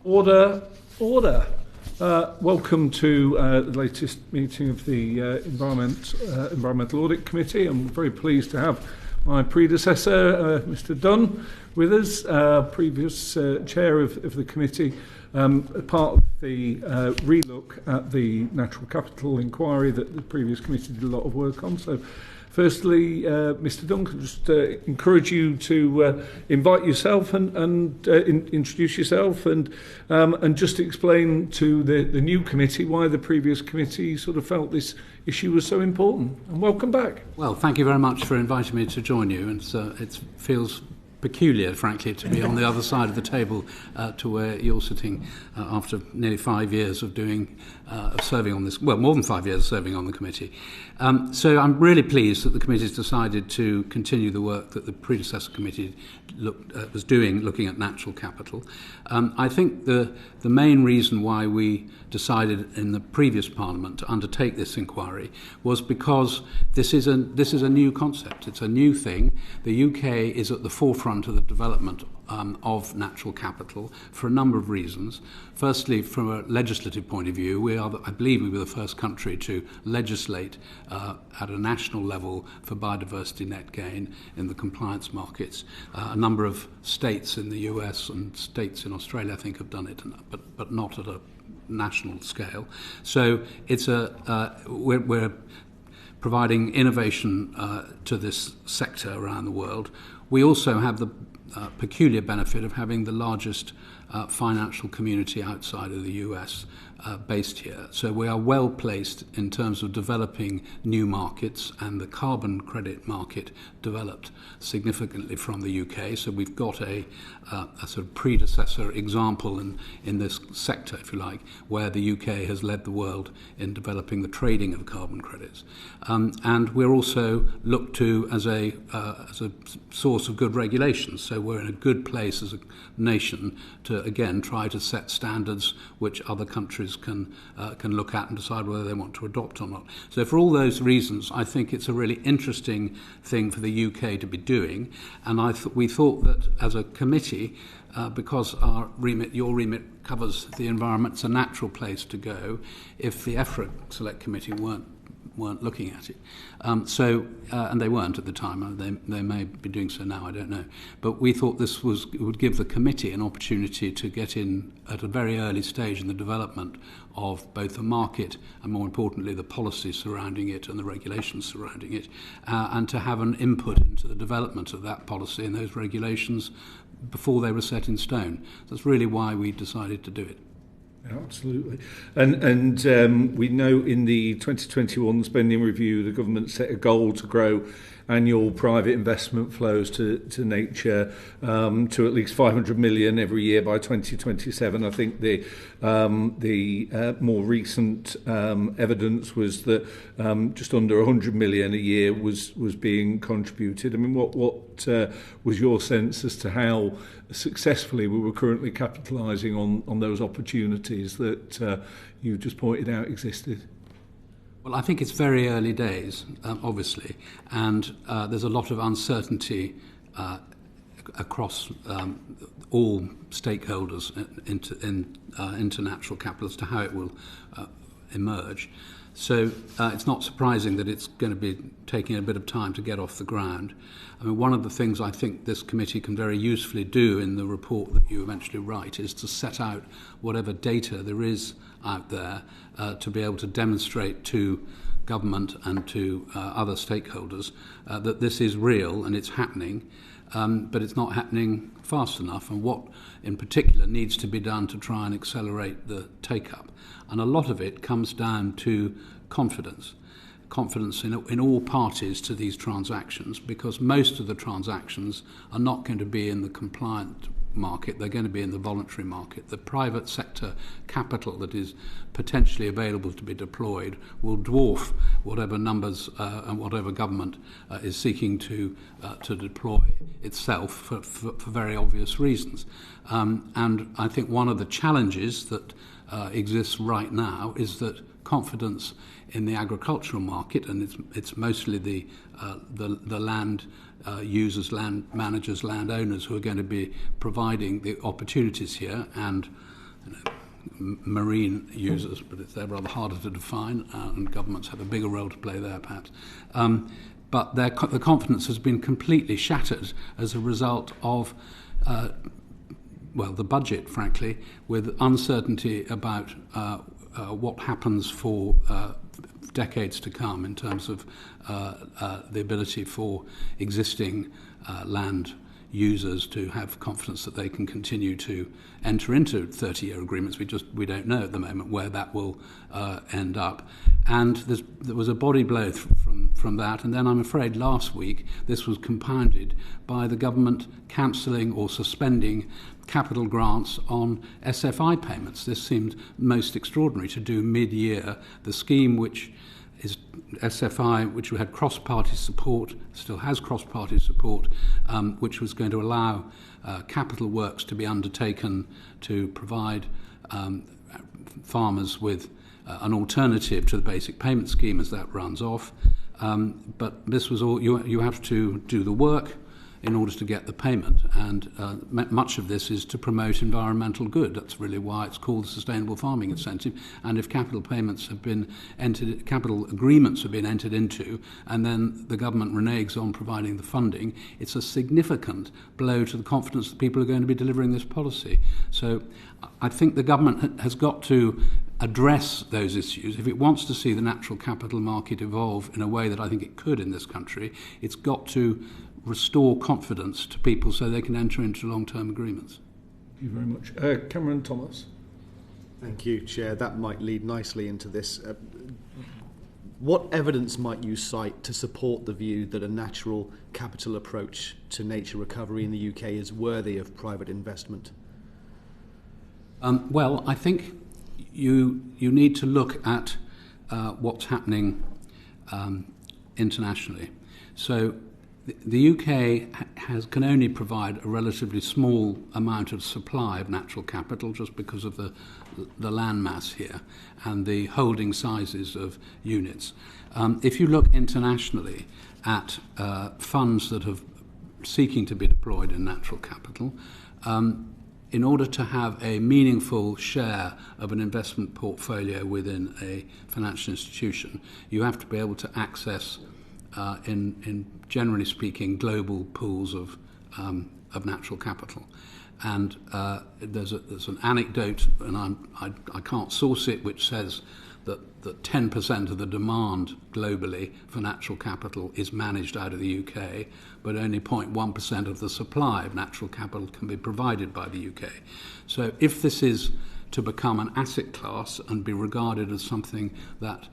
Order. Welcome to the latest meeting of the Environmental Audit Committee. I'm very pleased to have my predecessor, Mr. Dunne, with us, previous chair of the committee, part of the relook at the natural capital inquiry that the previous committee did a lot of work on. So, firstly, Mr. Dunne, can just encourage you to invite yourself and introduce yourself and just explain to the new committee why the previous committee sort of felt this issue was so important. And welcome back. Well, thank you very much for inviting me to join you. And it feels peculiar, frankly, to be on the other side of the table to where you're sitting after nearly 5 years of serving on this, well, more than 5 years serving on the committee. So I'm really pleased that the committee's decided to continue the work that the predecessor committee was doing, looking at natural capital. I think the main reason why we decided in the previous Parliament to undertake this inquiry was because this is a new concept. It's a new thing. The UK is at the forefront of the development of natural capital for a number of reasons. Firstly, from a legislative point of view, I believe we were the first country to legislate at a national level for biodiversity net gain in the compliance markets. A number of states in the US and states in Australia, I think, have done it, but not at a national scale. So we're providing innovation to this sector around the world. We also have the peculiar benefit of having the largest financial community outside of the US based here. So we are well placed in terms of developing new markets, and the carbon credit market developed significantly from the UK. So we've got a sort of predecessor example in this sector, if you like, where the UK has led the world in developing the trading of carbon credits. And we're also looked to as a source of good regulations. So we're in a good place as a nation to, again, try to set standards which other countries can look at and decide whether they want to adopt or not. So for all those reasons, I think it's a really interesting thing for the UK to be doing. And we thought that as a committee, because your remit covers the environment, it's a natural place to go if the EFRA Select Committee weren't looking at it. And they weren't at the time. They may be doing so now, I don't know. But we thought it would give the committee an opportunity to get in at a very early stage in the development of both the market and, more importantly, the policy surrounding it and the regulations surrounding it, and to have an input into the development of that policy and those regulations before they were set in stone. That's really why we decided to do it. Absolutely. And we know in the 2021 spending review, the government set a goal to grow annual private investment flows to nature to at least 500 million every year by 2027. I think the more recent evidence was that just under 100 million a year was being contributed. I mean, what was your sense as to how successfully we were currently capitalising on those opportunities that you just pointed out existed? Well, I think it's very early days, obviously, and there's a lot of uncertainty across all stakeholders into natural capital as to how it will emerge. So it's not surprising that it's going to be taking a bit of time to get off the ground. I mean, one of the things I think this committee can very usefully do in the report that you eventually write is to set out whatever data there is out there to be able to demonstrate to government and to other stakeholders that this is real and it's happening, but it's not happening fast enough, and what in particular needs to be done to try and accelerate the take-up. And a lot of it comes down to confidence in all parties to these transactions, because most of the transactions are not going to be in the compliant market, they're going to be in the voluntary market. The private sector capital that is potentially available to be deployed will dwarf whatever numbers and whatever government is seeking to deploy itself for very obvious reasons. And I think one of the challenges that exists right now is that confidence in the agricultural market, and it's mostly the land users, land managers, landowners who are going to be providing the opportunities here, and marine users, but they're rather harder to define, and governments have a bigger role to play there, perhaps. But the confidence has been completely shattered as a result of, the budget, frankly, with uncertainty about what happens for decades to come in terms of the ability for existing land users to have confidence that they can continue to enter into 30-year agreements. We don't know at the moment where that will end up. And there was a body blow from that. And then I'm afraid last week this was compounded by the government cancelling or suspending capital grants on SFI payments. This seemed most extraordinary to do mid-year. The scheme, which is SFI, which had cross-party support, still has cross-party support, which was going to allow capital works to be undertaken to provide farmers with an alternative to the basic payment scheme as that runs off. But this was all, you have to do the work in order to get the payment, and much of this is to promote environmental good. That's really why it's called the Sustainable Farming Incentive. And if capital agreements have been entered into, and then the government reneges on providing the funding, it's a significant blow to the confidence that people are going to be delivering this policy. So I think the government has got to address those issues. If it wants to see the natural capital market evolve in a way that I think it could in this country, it's got to restore confidence to people so they can enter into long-term agreements. Thank you very much. Cameron Thomas. Thank you, Chair. That might lead nicely into this. What evidence might you cite to support the view that a natural capital approach to nature recovery in the UK is worthy of private investment? Well, I think you need to look at what's happening internationally. So the UK can only provide a relatively small amount of supply of natural capital just because of the land mass here and the holding sizes of units. If you look internationally at funds that are seeking to be deployed in natural capital, in order to have a meaningful share of an investment portfolio within a financial institution, you have to be able to access in generally speaking, global pools of natural capital. And there's an anecdote, and I can't source it, which says that 10% of the demand globally for natural capital is managed out of the UK, but only 0.1% of the supply of natural capital can be provided by the UK. So if this is to become an asset class and be regarded as something that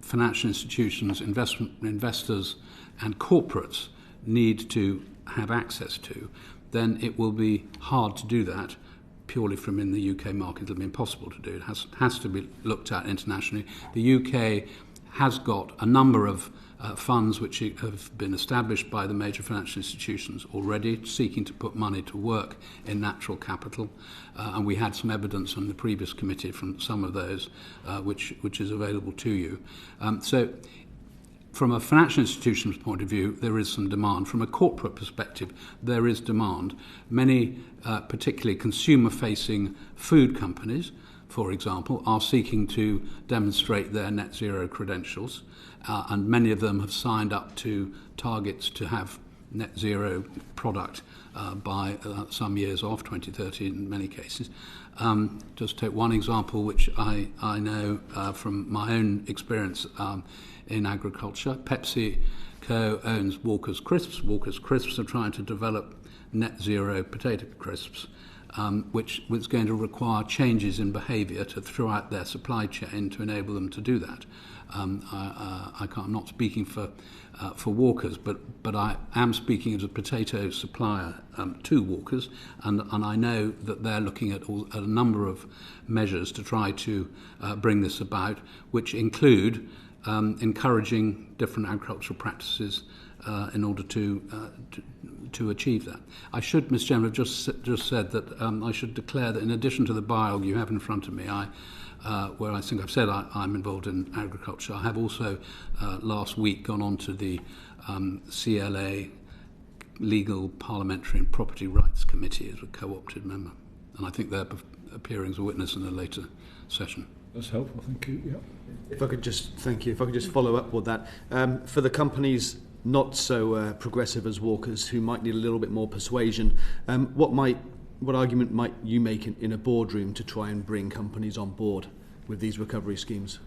financial institutions, investors and corporates need to have access to, then it will be hard to do that purely from in the UK market. It'll be impossible to do. It has to be looked at internationally. The UK has got a number of funds which have been established by the major financial institutions already, seeking to put money to work in natural capital, and we had some evidence on the previous committee from some of those, which is available to you. So from a financial institution's point of view, there is some demand. From a corporate perspective, there is demand. Many, particularly consumer-facing food companies, for example, are seeking to demonstrate their net zero credentials, and many of them have signed up to targets to have net zero product by some years off, 2030 in many cases. Just take one example which I know from my own experience in agriculture. PepsiCo owns Walker's Crisps. Walker's Crisps are trying to develop net zero potato crisps, which was going to require changes in behaviour throughout their supply chain to enable them to do that. I'm not speaking for Walker's, but I am speaking as a potato supplier to Walker's, and I know that they're looking at a number of measures to try to bring this about, which include encouraging different agricultural practices in order to achieve that. I should, Mr. Chairman, have just said that I should declare that in addition to the biog you have in front of me, where I think I've said I'm involved in agriculture. I have also last week gone on to the CLA Legal, Parliamentary and Property Rights Committee as a co-opted member. And I think they're appearing as a witness in a later session. That's helpful, thank you. Yeah. If I could just follow up with that. For the companies not so progressive as Walker's, who might need a little bit more persuasion, what argument might you make in a boardroom to try and bring companies on board with these recovery schemes?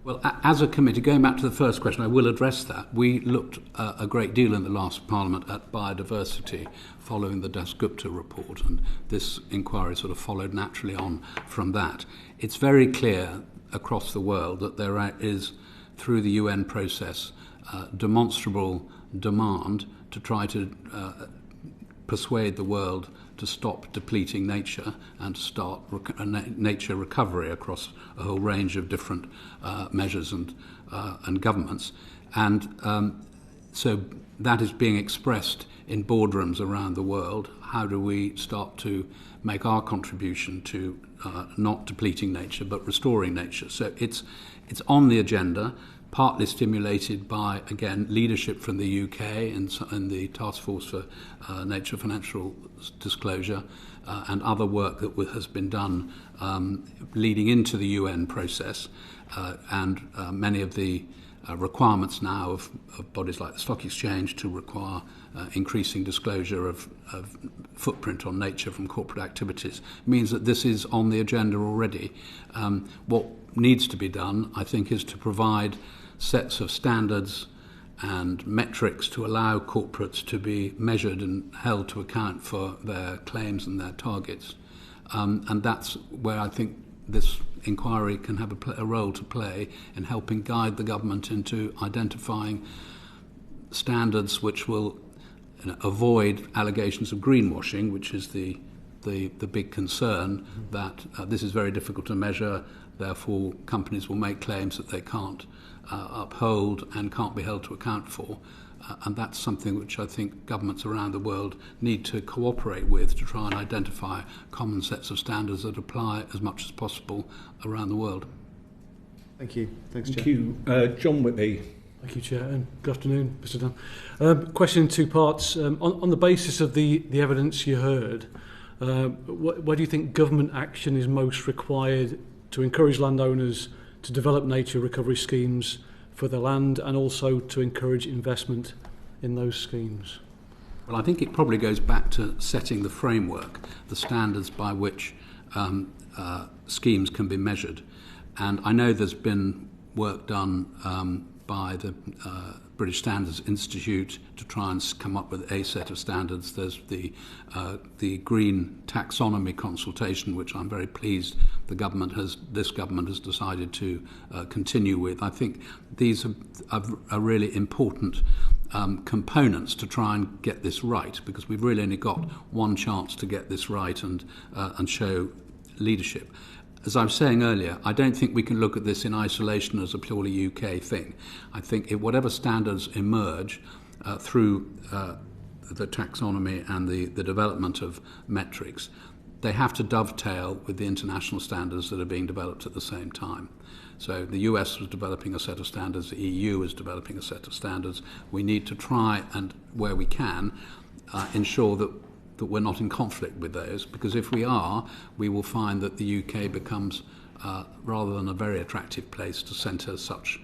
Well, as a committee, going back to the first question, I will address that. We looked a great deal in the last Parliament at biodiversity following the Dasgupta report, and this inquiry sort of followed naturally on from that. It's very clear across the world that there is, through the UN process, demonstrable demand to try to persuade the world to stop depleting nature and to start nature recovery across a whole range of different measures and governments. And so that is being expressed in boardrooms around the world. How do we start to make our contribution to not depleting nature but restoring nature? So it's on the agenda, partly stimulated by, again, leadership from the UK and the Task Force for Nature Financial Disclosure and other work that has been done leading into the UN process, and many of the requirements now of bodies like the Stock Exchange to require increasing disclosure of footprint on nature from corporate activities means that this is on the agenda already. What needs to be done, I think, is to provide sets of standards and metrics to allow corporates to be measured and held to account for their claims and their targets. And that's where I think this inquiry can have a role to play in helping guide the government into identifying standards which will avoid allegations of greenwashing, which is the big concern that this is very difficult to measure, therefore companies will make claims that they can't uphold and can't be held to account for. And that's something which I think governments around the world need to cooperate with to try and identify common sets of standards that apply as much as possible around the world. Thank you. Thanks, Chair. Thank you. John Whitby. Thank you, Chair, and good afternoon, Mr Dunne. Question in two parts. On the basis of the evidence you heard, where do you think government action is most required to encourage landowners to develop nature recovery schemes for their land and also to encourage investment in those schemes? Well, I think it probably goes back to setting the framework, the standards by which schemes can be measured. And I know there's been work done by the British Standards Institute to try and come up with a set of standards. There's the Green Taxonomy consultation, which I'm very pleased this government has decided to continue with. I think these are really important components to try and get this right, because we've really only got one chance to get this right and show leadership. As I was saying earlier, I don't think we can look at this in isolation as a purely UK thing. I think if whatever standards emerge through the taxonomy and the development of metrics, they have to dovetail with the international standards that are being developed at the same time. So the US was developing a set of standards, the EU is developing a set of standards. We need to try and, where we can, ensure that we're not in conflict with those, because if we are, we will find that the UK becomes, rather than a very attractive place to centre such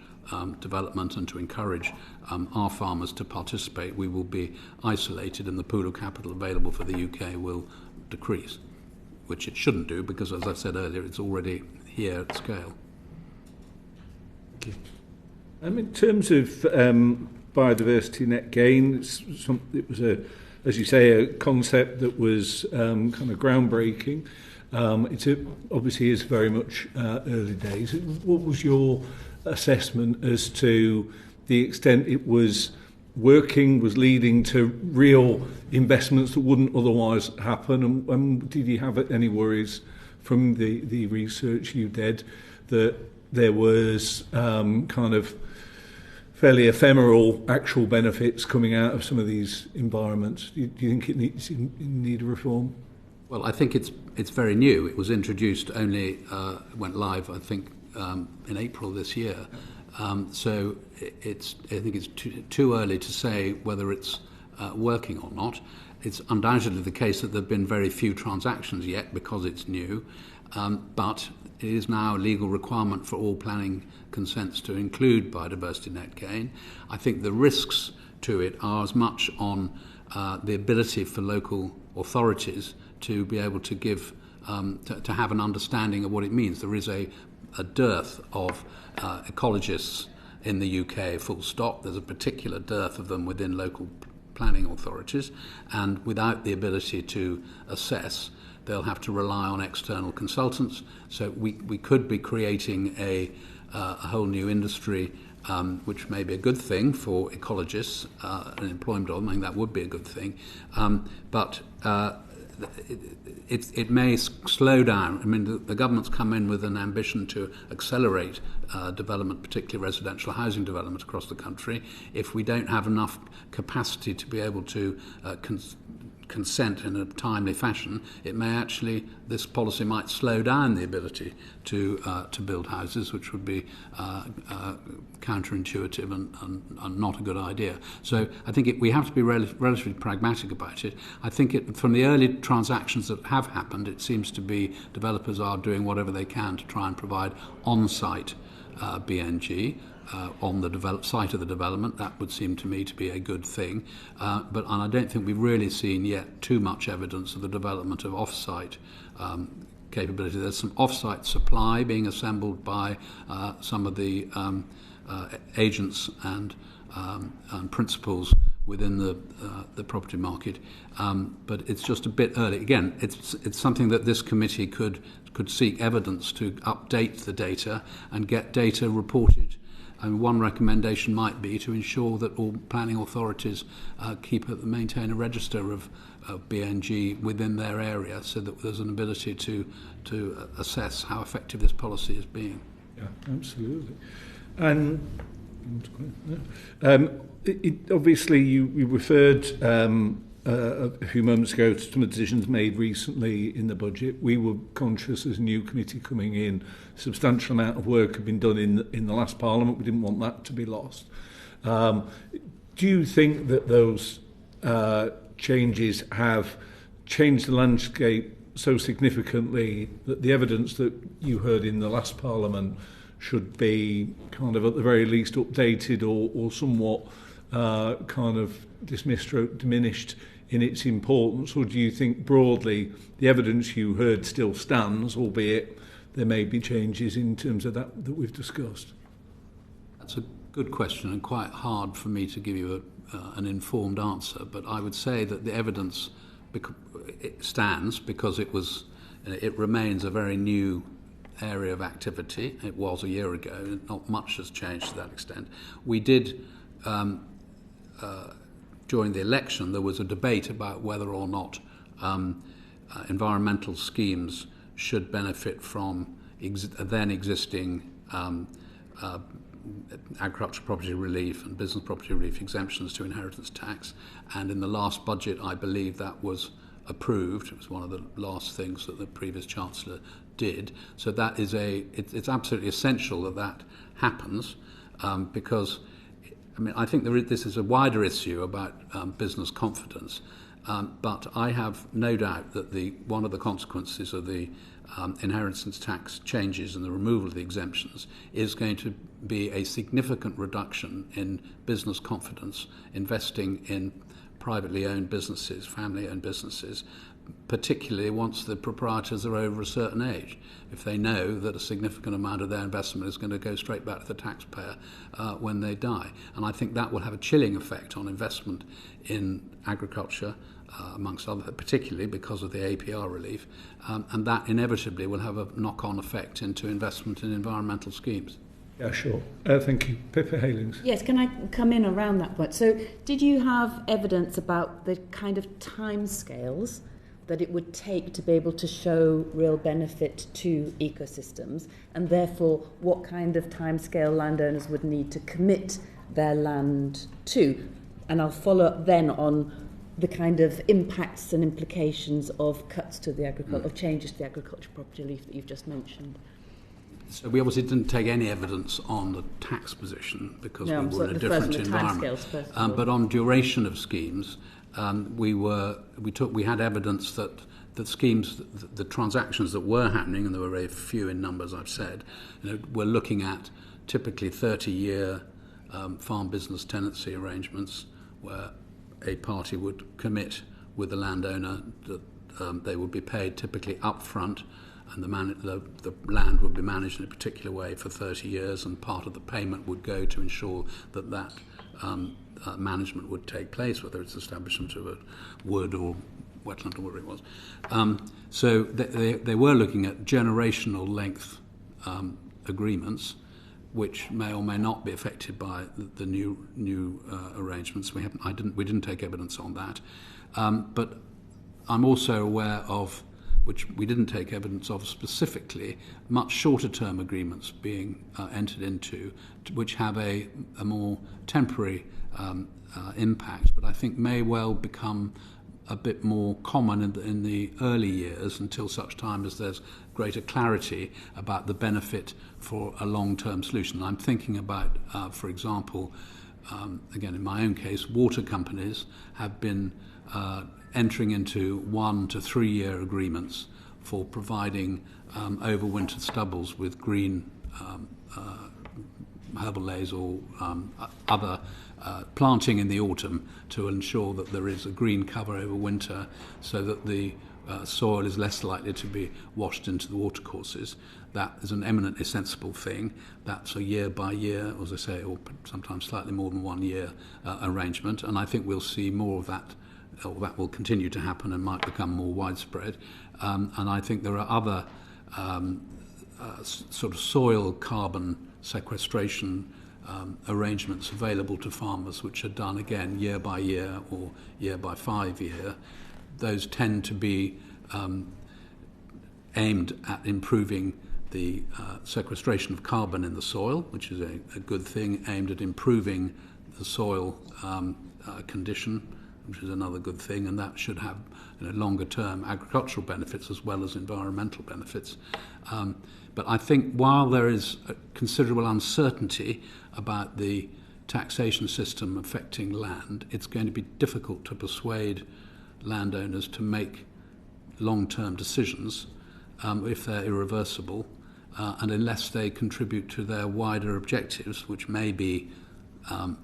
development and to encourage our farmers to participate, we will be isolated and the pool of capital available for the UK will decrease, which it shouldn't do, because, as I said earlier, it's already here at scale. Thank you. In terms of biodiversity net gain, it was as you say, a concept that was kind of groundbreaking. It obviously is very much early days. What was your assessment as to the extent it was working, was leading to real investments that wouldn't otherwise happen? And did you have any worries from the research you did that there was kind of fairly ephemeral actual benefits coming out of some of these environments? Do you think it needs a reform? Well, I think it's very new. It was introduced only, went live, I think, in April this year. So I think it's too early to say whether it's working or not. It's undoubtedly the case that there have been very few transactions yet because it's new, but it is now a legal requirement for all planning consents to include biodiversity net gain. I think the risks to it are as much on the ability for local authorities to be able to give, to have an understanding of what it means. There is a dearth of ecologists in the UK, full stop. There's a particular dearth of them within local planning authorities, and without the ability to assess, they'll have to rely on external consultants. So we could be creating a whole new industry, which may be a good thing for ecologists and employment of them. I think that would be a good thing. But it may slow down. I mean, the government's come in with an ambition to accelerate development, particularly residential housing development across the country. If we don't have enough capacity to be able to consent in a timely fashion, it may actually, this policy might slow down the ability to build houses, which would be counterintuitive and not a good idea. So I think we have to be relatively pragmatic about it. I think from the early transactions that have happened, it seems to be developers are doing whatever they can to try and provide on-site BNG. On the site of the development. That would seem to me to be a good thing. And I don't think we've really seen yet too much evidence of the development of off-site capability. There's some off-site supply being assembled by some of the agents and principals within the property market, but it's just a bit early. Again, it's something that this committee could seek evidence to update the data and get data reported. And one recommendation might be to ensure that all planning authorities maintain a register of BNG within their area, so that there's an ability to assess how effective this policy is being. Yeah, absolutely. And obviously, you referred a few moments ago to some of the decisions made recently in the budget. We were conscious as a new committee coming in, a substantial amount of work had been done in the last Parliament. We didn't want that to be lost. Do you think that those changes have changed the landscape so significantly that the evidence that you heard in the last Parliament should be kind of at the very least updated or somewhat kind of dismissed or diminished in its importance? Or do you think broadly the evidence you heard still stands, albeit there may be changes in terms of that we've discussed? That's a good question and quite hard for me to give you an informed answer, but I would say that the evidence it stands because it remains a very new area of activity. It was a year ago. Not much has changed to that extent. We did during the election, there was a debate about whether or not environmental schemes should benefit from then existing agricultural property relief and business property relief exemptions to inheritance tax. And in the last budget, I believe that was approved. It was one of the last things that the previous Chancellor did. So that is it's absolutely essential that happens because I think this is a wider issue about business confidence, but I have no doubt that one of the consequences of the inheritance tax changes and the removal of the exemptions is going to be a significant reduction in business confidence, investing in privately owned businesses, family-owned businesses, particularly once the proprietors are over a certain age. If they know that a significant amount of their investment is going to go straight back to the taxpayer when they die. And I think that will have a chilling effect on investment in agriculture, amongst other, particularly because of the APR relief, and that inevitably will have a knock-on effect into investment in environmental schemes. Yeah, sure. Thank you. Pippa Halings. Yes, can I come in around that point? So did you have evidence about the kind of timescales that it would take to be able to show real benefit to ecosystems, and therefore what kind of timescale landowners would need to commit their land to? And I'll follow up then on the kind of impacts and implications of cuts to the of changes to the agricultural property relief that you've just mentioned? So we obviously didn't take any evidence on the tax position because we were in a different environment. But on duration of schemes, we had evidence that the schemes, the transactions that were happening, and there were very few in numbers, I've said, were looking at typically 30-year farm business tenancy arrangements where a party would commit with the landowner that they would be paid typically upfront, and the land would be managed in a particular way for 30 years, and part of the payment would go to ensure that management would take place, whether it's establishment of a wood or wetland or whatever it was. So they were looking at generational length agreements, which may or may not be affected by the new arrangements. We didn't take evidence on that, but I'm also aware of, which we didn't take evidence of specifically, much shorter term agreements being entered into, which have a more temporary impact, but I think may well become a bit more common in the early years until such time as there's greater clarity about the benefit for a long-term solution. I'm thinking about, for example, again in my own case, water companies have been entering into 1 to 3 year agreements for providing overwintered stubbles with green herbal lays or other planting in the autumn to ensure that there is a green cover over winter so that the soil is less likely to be washed into the watercourses. That is an eminently sensible thing. That's a year by year, as I say, or sometimes slightly more than 1 year arrangement, and I think we'll see more of that, or that will continue to happen and might become more widespread. And I think there are other sort of soil carbon sequestration arrangements available to farmers, which are done again year by year or year by 5 year. Those tend to be aimed at improving the sequestration of carbon in the soil, which is a good thing, aimed at improving the soil condition, which is another good thing, and that should have longer-term agricultural benefits as well as environmental benefits. But I think while there is a considerable uncertainty about the taxation system affecting land, it's going to be difficult to persuade landowners to make long-term decisions if they're irreversible, and unless they contribute to their wider objectives, which may be,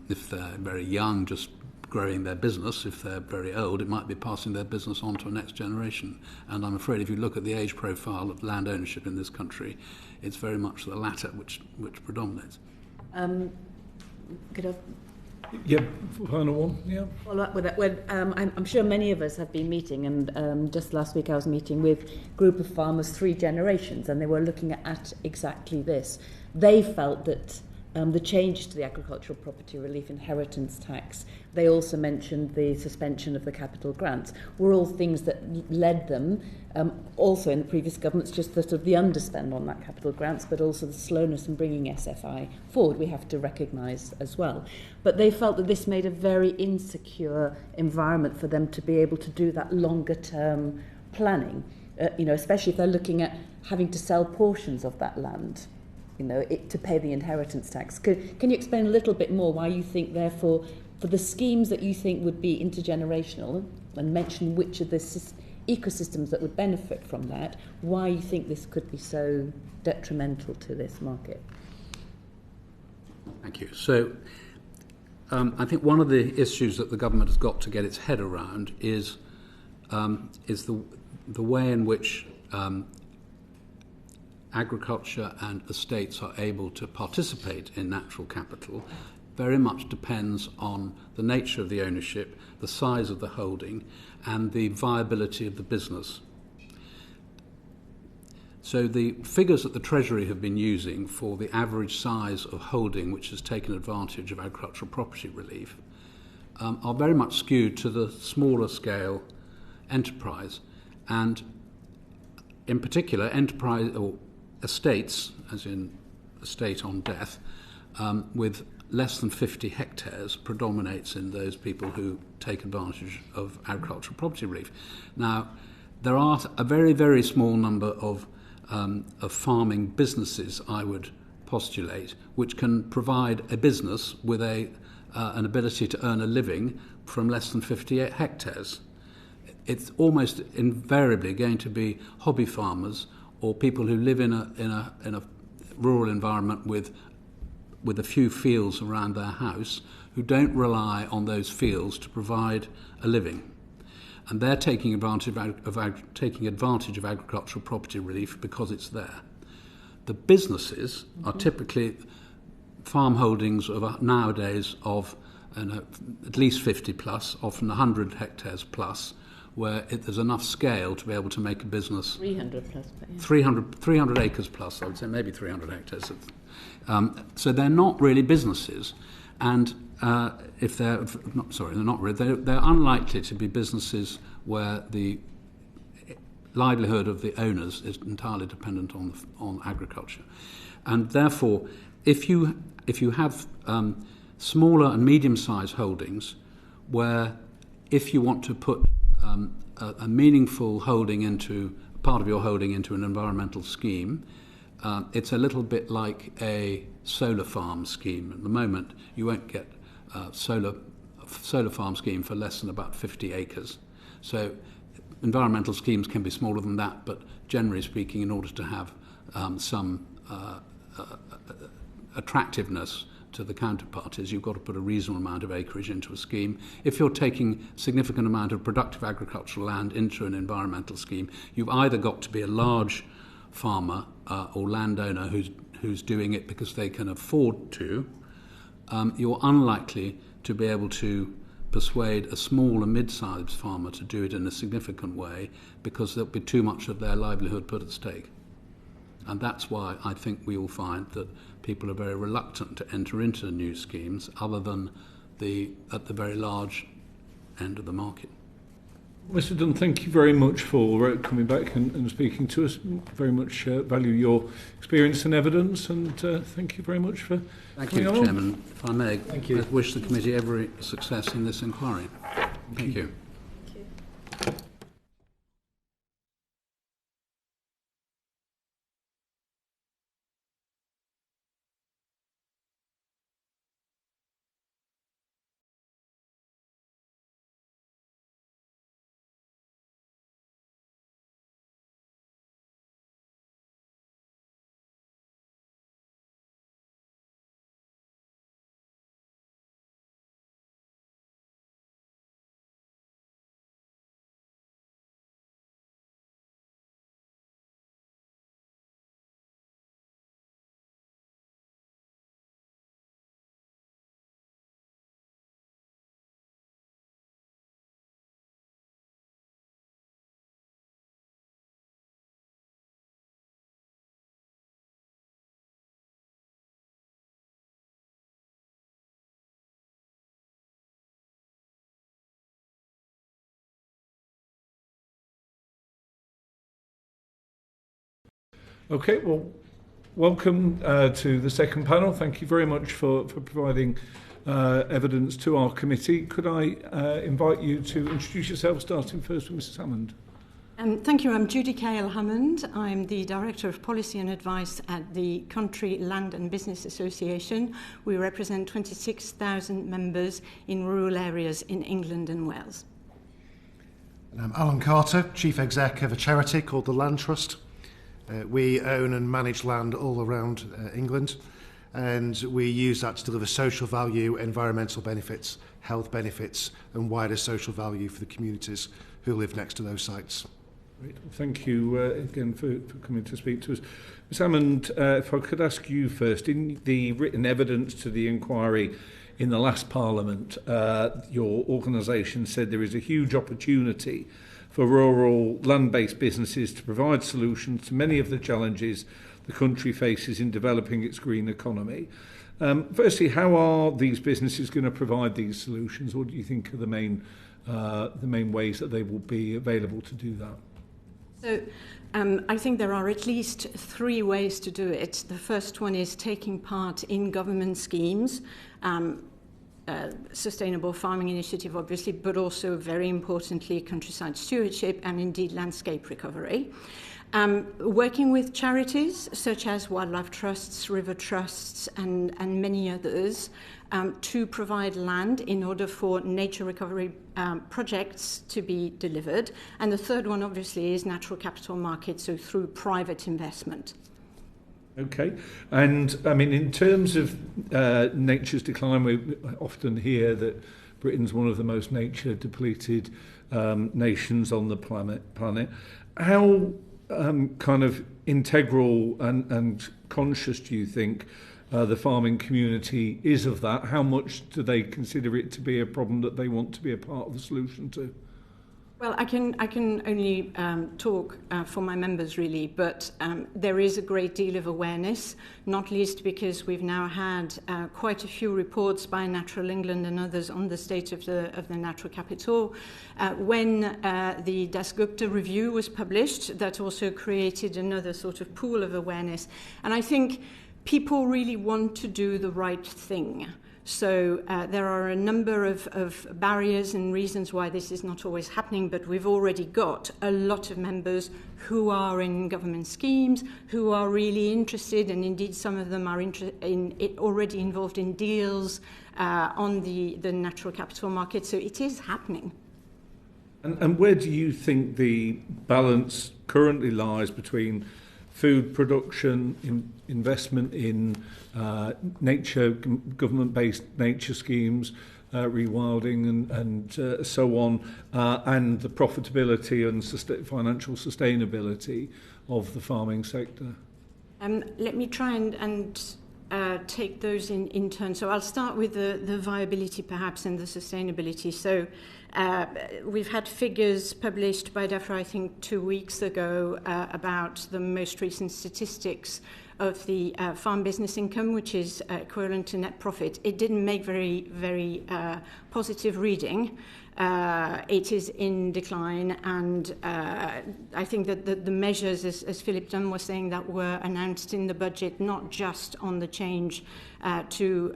if they're very young, just growing their business. If they're very old, it might be passing their business on to a next generation. And I'm afraid if you look at the age profile of land ownership in this country, it's very much the latter which predominates. Could I final one? Yeah. follow up with that? I'm sure many of us have been meeting, and just last week I was meeting with a group of farmers, 3 generations, and they were looking at exactly this. They felt that the changes to the agricultural property relief inheritance tax, they also mentioned the suspension of the capital grants, were all things that led them, also in the previous governments, just the sort of the underspend on that capital grants, but also the slowness in bringing SFI forward, we have to recognise as well. But they felt that this made a very insecure environment for them to be able to do that longer term planning, especially if they're looking at having to sell portions of that land, to pay the inheritance tax. Can you explain a little bit more why you think, therefore, for the schemes that you think would be intergenerational, and mention which of the ecosystems that would benefit from that, why you think this could be so detrimental to this market? Thank you. So I think one of the issues that the government has got to get its head around is the way in which agriculture and estates are able to participate in natural capital very much depends on the nature of the ownership, the size of the holding, and the viability of the business. So the figures that the Treasury have been using for the average size of holding which has taken advantage of agricultural property relief are very much skewed to the smaller scale enterprise, and in particular enterprise or estates, as in estate on death, with less than 50 hectares predominates in those people who take advantage of agricultural property relief. Now, there are a very, very small number of farming businesses, I would postulate, which can provide a business with an ability to earn a living from less than 58 hectares. It's almost invariably going to be hobby farmers or people who live in a rural environment with a few fields around their house, who don't rely on those fields to provide a living. And they're taking advantage of agricultural property relief because it's there. The businesses are typically farm holdings of nowadays of at least 50 plus, often 100 hectares plus, where there's enough scale to be able to make a business. 300 plus. But yeah. 300 acres plus, I would say, maybe 300 hectares. So they're not really businesses, and they're not really. They're unlikely to be businesses where the livelihood of the owners is entirely dependent on agriculture, and therefore, if you have smaller and medium-sized holdings, where if you want to put a meaningful holding into part of your holding into an environmental scheme, it's a little bit like a solar farm scheme. At the moment, you won't get a solar farm scheme for less than about 50 acres. So environmental schemes can be smaller than that, but generally speaking, in order to have some attractiveness to the counterparties, you've got to put a reasonable amount of acreage into a scheme. If you're taking a significant amount of productive agricultural land into an environmental scheme, you've either got to be a large farmer or landowner who's doing it because they can afford to. You're unlikely to be able to persuade a small and mid-sized farmer to do it in a significant way because there'll be too much of their livelihood put at stake. And that's why I think we will find that people are very reluctant to enter into new schemes other than at the very large end of the market. Mr. Dunne, thank you very much for coming back and speaking to us. Very much value your experience and evidence, and thank you very much for Thank you, on. Chairman. If I may, Thank you. I wish the committee every success in this inquiry. Thank you. Okay, well, welcome to the second panel. Thank you very much for providing evidence to our committee. Could I invite you to introduce yourself, starting first with Mrs. Hammond? Thank you. I'm Judicaelle Hammond. I'm the Director of Policy and Advice at the Country Land and Business Association. We represent 26,000 members in rural areas in England and Wales. And I'm Alan Carter, Chief Exec of a charity called the Land Trust. We own and manage land all around England, and we use that to deliver social value, environmental benefits, health benefits, and wider social value for the communities who live next to those sites. Great. Thank you again for coming to speak to us. Ms. Hammond, if I could ask you first, in the written evidence to the inquiry in the last Parliament, your organisation said there is a huge opportunity for rural land-based businesses to provide solutions to many of the challenges the country faces in developing its green economy. Firstly, how are these businesses going to provide these solutions? What do you think are the main ways that they will be available to do that? So I think there are at least 3 ways to do it. The first one is taking part in government schemes, sustainable farming initiative, obviously, but also, very importantly, countryside stewardship and indeed landscape recovery. Working with charities such as wildlife trusts, river trusts, and many others to provide land in order for nature recovery projects to be delivered. And the third one, obviously, is natural capital markets, so through private investment. Okay. And, I mean, in terms of nature's decline, we often hear that Britain's one of the most nature-depleted nations on the planet. How kind of integral and conscious do you think the farming community is of that? How much do they consider it to be a problem that they want to be a part of the solution to? Well, I can only talk for my members, really, but there is a great deal of awareness, not least because we've now had quite a few reports by Natural England and others on the state of the natural capital. When the Dasgupta review was published, that also created another sort of pool of awareness. And I think people really want to do the right thing. So there are a number of barriers and reasons why this is not always happening, but we've already got a lot of members who are in government schemes, who are really interested, and indeed some of them are already involved in deals on the natural capital market. So it is happening. And where do you think the balance currently lies between food production, investment in nature, government-based nature schemes, rewilding and so on, and the profitability and financial sustainability of the farming sector? Let me try and take those in turn. So I'll start with the viability perhaps and the sustainability. So we've had figures published by DEFRA, I think 2 weeks ago, about the most recent statistics of the farm business income, which is equivalent to net profit. It didn't make very positive reading. It is in decline, and I think that the measures, as Philip Dunne was saying, that were announced in the budget, not just on the change to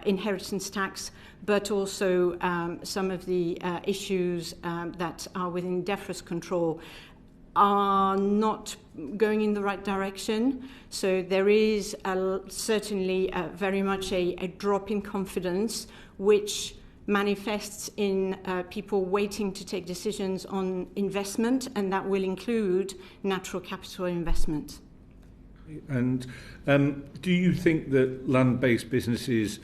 inheritance tax, but also some of the issues that are within DEFRA's control, are not going in the right direction. So there is certainly very much a drop in confidence, which manifests in people waiting to take decisions on investment, and that will include natural capital investment. And do you think that land-based businesses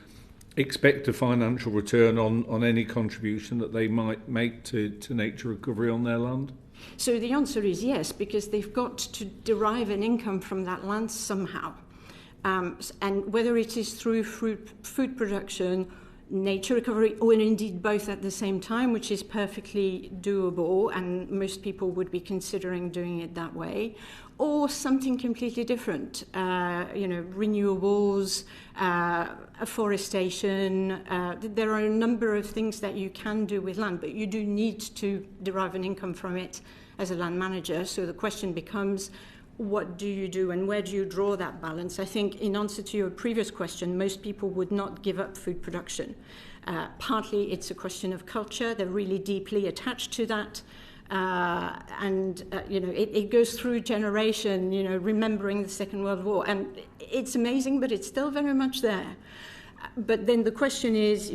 expect a financial return on any contribution that they might make to nature recovery on their land? So the answer is yes, because they've got to derive an income from that land somehow. And whether it is through food production, nature recovery, or indeed both at the same time, which is perfectly doable, and most people would be considering doing it that way, or something completely different, renewables, afforestation. There are a number of things that you can do with land, but you do need to derive an income from it as a land manager. So the question becomes, what do you do and where do you draw that balance? I think in answer to your previous question, most people would not give up food production. Partly it's a question of culture. They're really deeply attached to that. It goes through generation, remembering the Second World War. And it's amazing, but it's still very much there. But then the question is,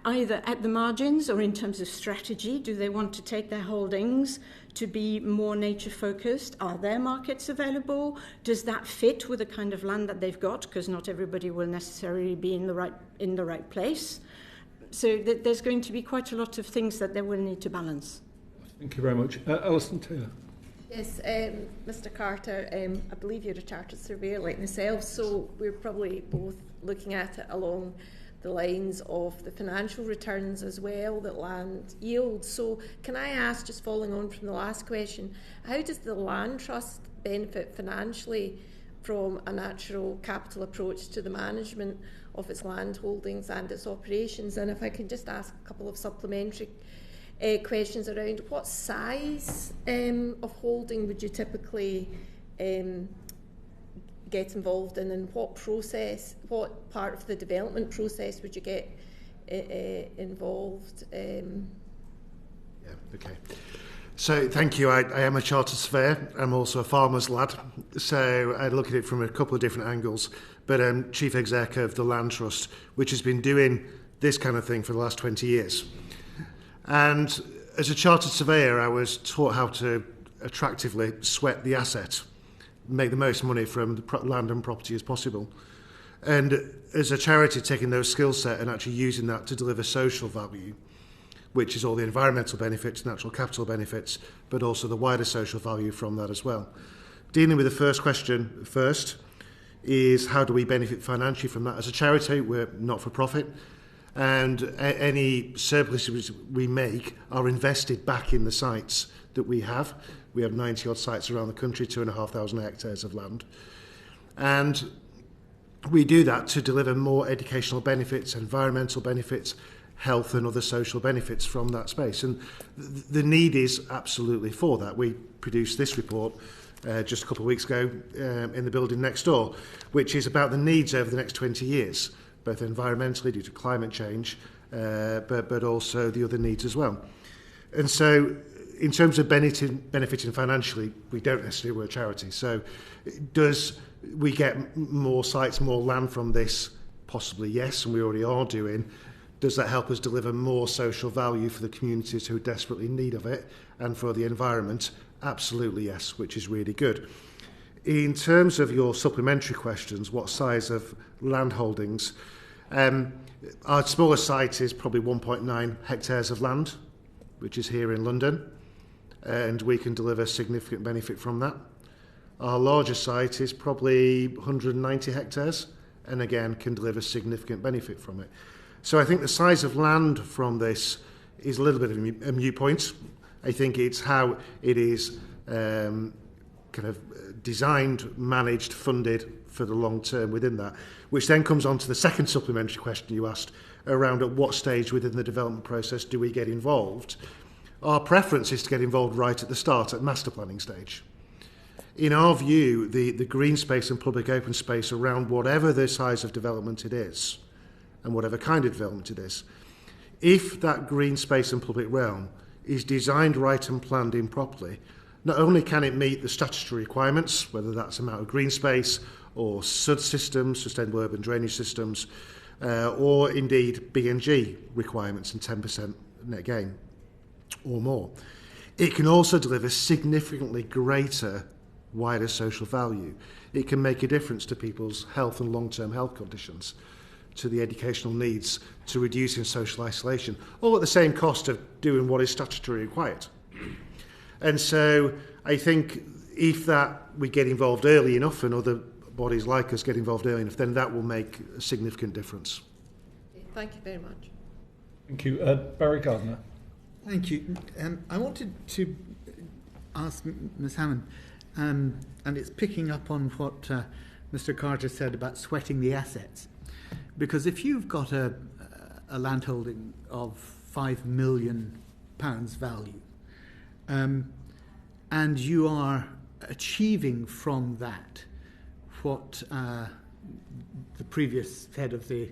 either at the margins or in terms of strategy, do they want to take their holdings to be more nature-focused? Are there markets available? Does that fit with the kind of land that they've got? Because not everybody will necessarily be in the right place. So there's going to be quite a lot of things that they will need to balance. Thank you very much. Alison Taylor. Yes, Mr. Carter, I believe you're a chartered surveyor like myself, so we're probably both looking at it along the lines of the financial returns as well that land yields. So can I ask, just following on from the last question, how does the land trust benefit financially from a natural capital approach to the management of its land holdings and its operations? And if I could just ask a couple of supplementary questions around what size of holding would you typically get involved in, and what part of the development process would you get involved? Okay. So thank you. I am a chartered surveyor. I'm also a farmer's lad. So I look at it from a couple of different angles. But I'm chief exec of the Land Trust, which has been doing this kind of thing for the last 20 years. And as a chartered surveyor, I was taught how to attractively sweat the asset, make the most money from the land and property as possible. And as a charity, taking those skill set and actually using that to deliver social value, which is all the environmental benefits, natural capital benefits, but also the wider social value from that as well. Dealing with the first question first is how do we benefit financially from that? As a charity, we're not for profit, and any surpluses we make are invested back in the sites that we have. We have 90 odd sites around the country, 2,500 hectares of land. And we do that to deliver more educational benefits, environmental benefits, health and other social benefits from that space. And the need is absolutely for that. We produced this report just a couple of weeks ago in the building next door, which is about the needs over the next 20 years, both environmentally due to climate change, but also the other needs as well. And so in terms of benefiting financially, we don't necessarily, we're a charity. So does we get more sites, more land from this? Possibly yes, and we already are doing. Does that help us deliver more social value for the communities who are desperately in need of it and for the environment? Absolutely yes, which is really good. In terms of your supplementary questions, what size of land holdings? Our smallest site is probably 1.9 hectares of land, which is here in London, and we can deliver significant benefit from that. Our largest site is probably 190 hectares, and again can deliver significant benefit from it. So I think the size of land from this is a little bit of a moot point. I think it's how it is kind of designed, managed, funded for the long term within that, which then comes on to the second supplementary question you asked around at what stage within the development process do we get involved. Our preference is to get involved right at the start, at master planning stage. In our view, the green space and public open space around whatever the size of development it is, and whatever kind of development it is, if that green space and public realm is designed right and planned in properly, not only can it meet the statutory requirements, whether that's amount of green space or SUD systems, sustainable urban drainage systems, or indeed B&G requirements and 10% net gain or more, it can also deliver significantly greater wider social value. It can make a difference to people's health and long-term health conditions, to the educational needs, to reducing social isolation, all at the same cost of doing what is statutorily required. And so I think if that we get involved early enough and other bodies like us get involved early enough, then that will make a significant difference. Thank you very much. Thank you. Barry Gardner. Thank you. I wanted to ask Ms Hammond, and it's picking up on what Mr Carter said about sweating the assets. Because if you've got a landholding of £5 million value, and you are achieving from that what the previous head of the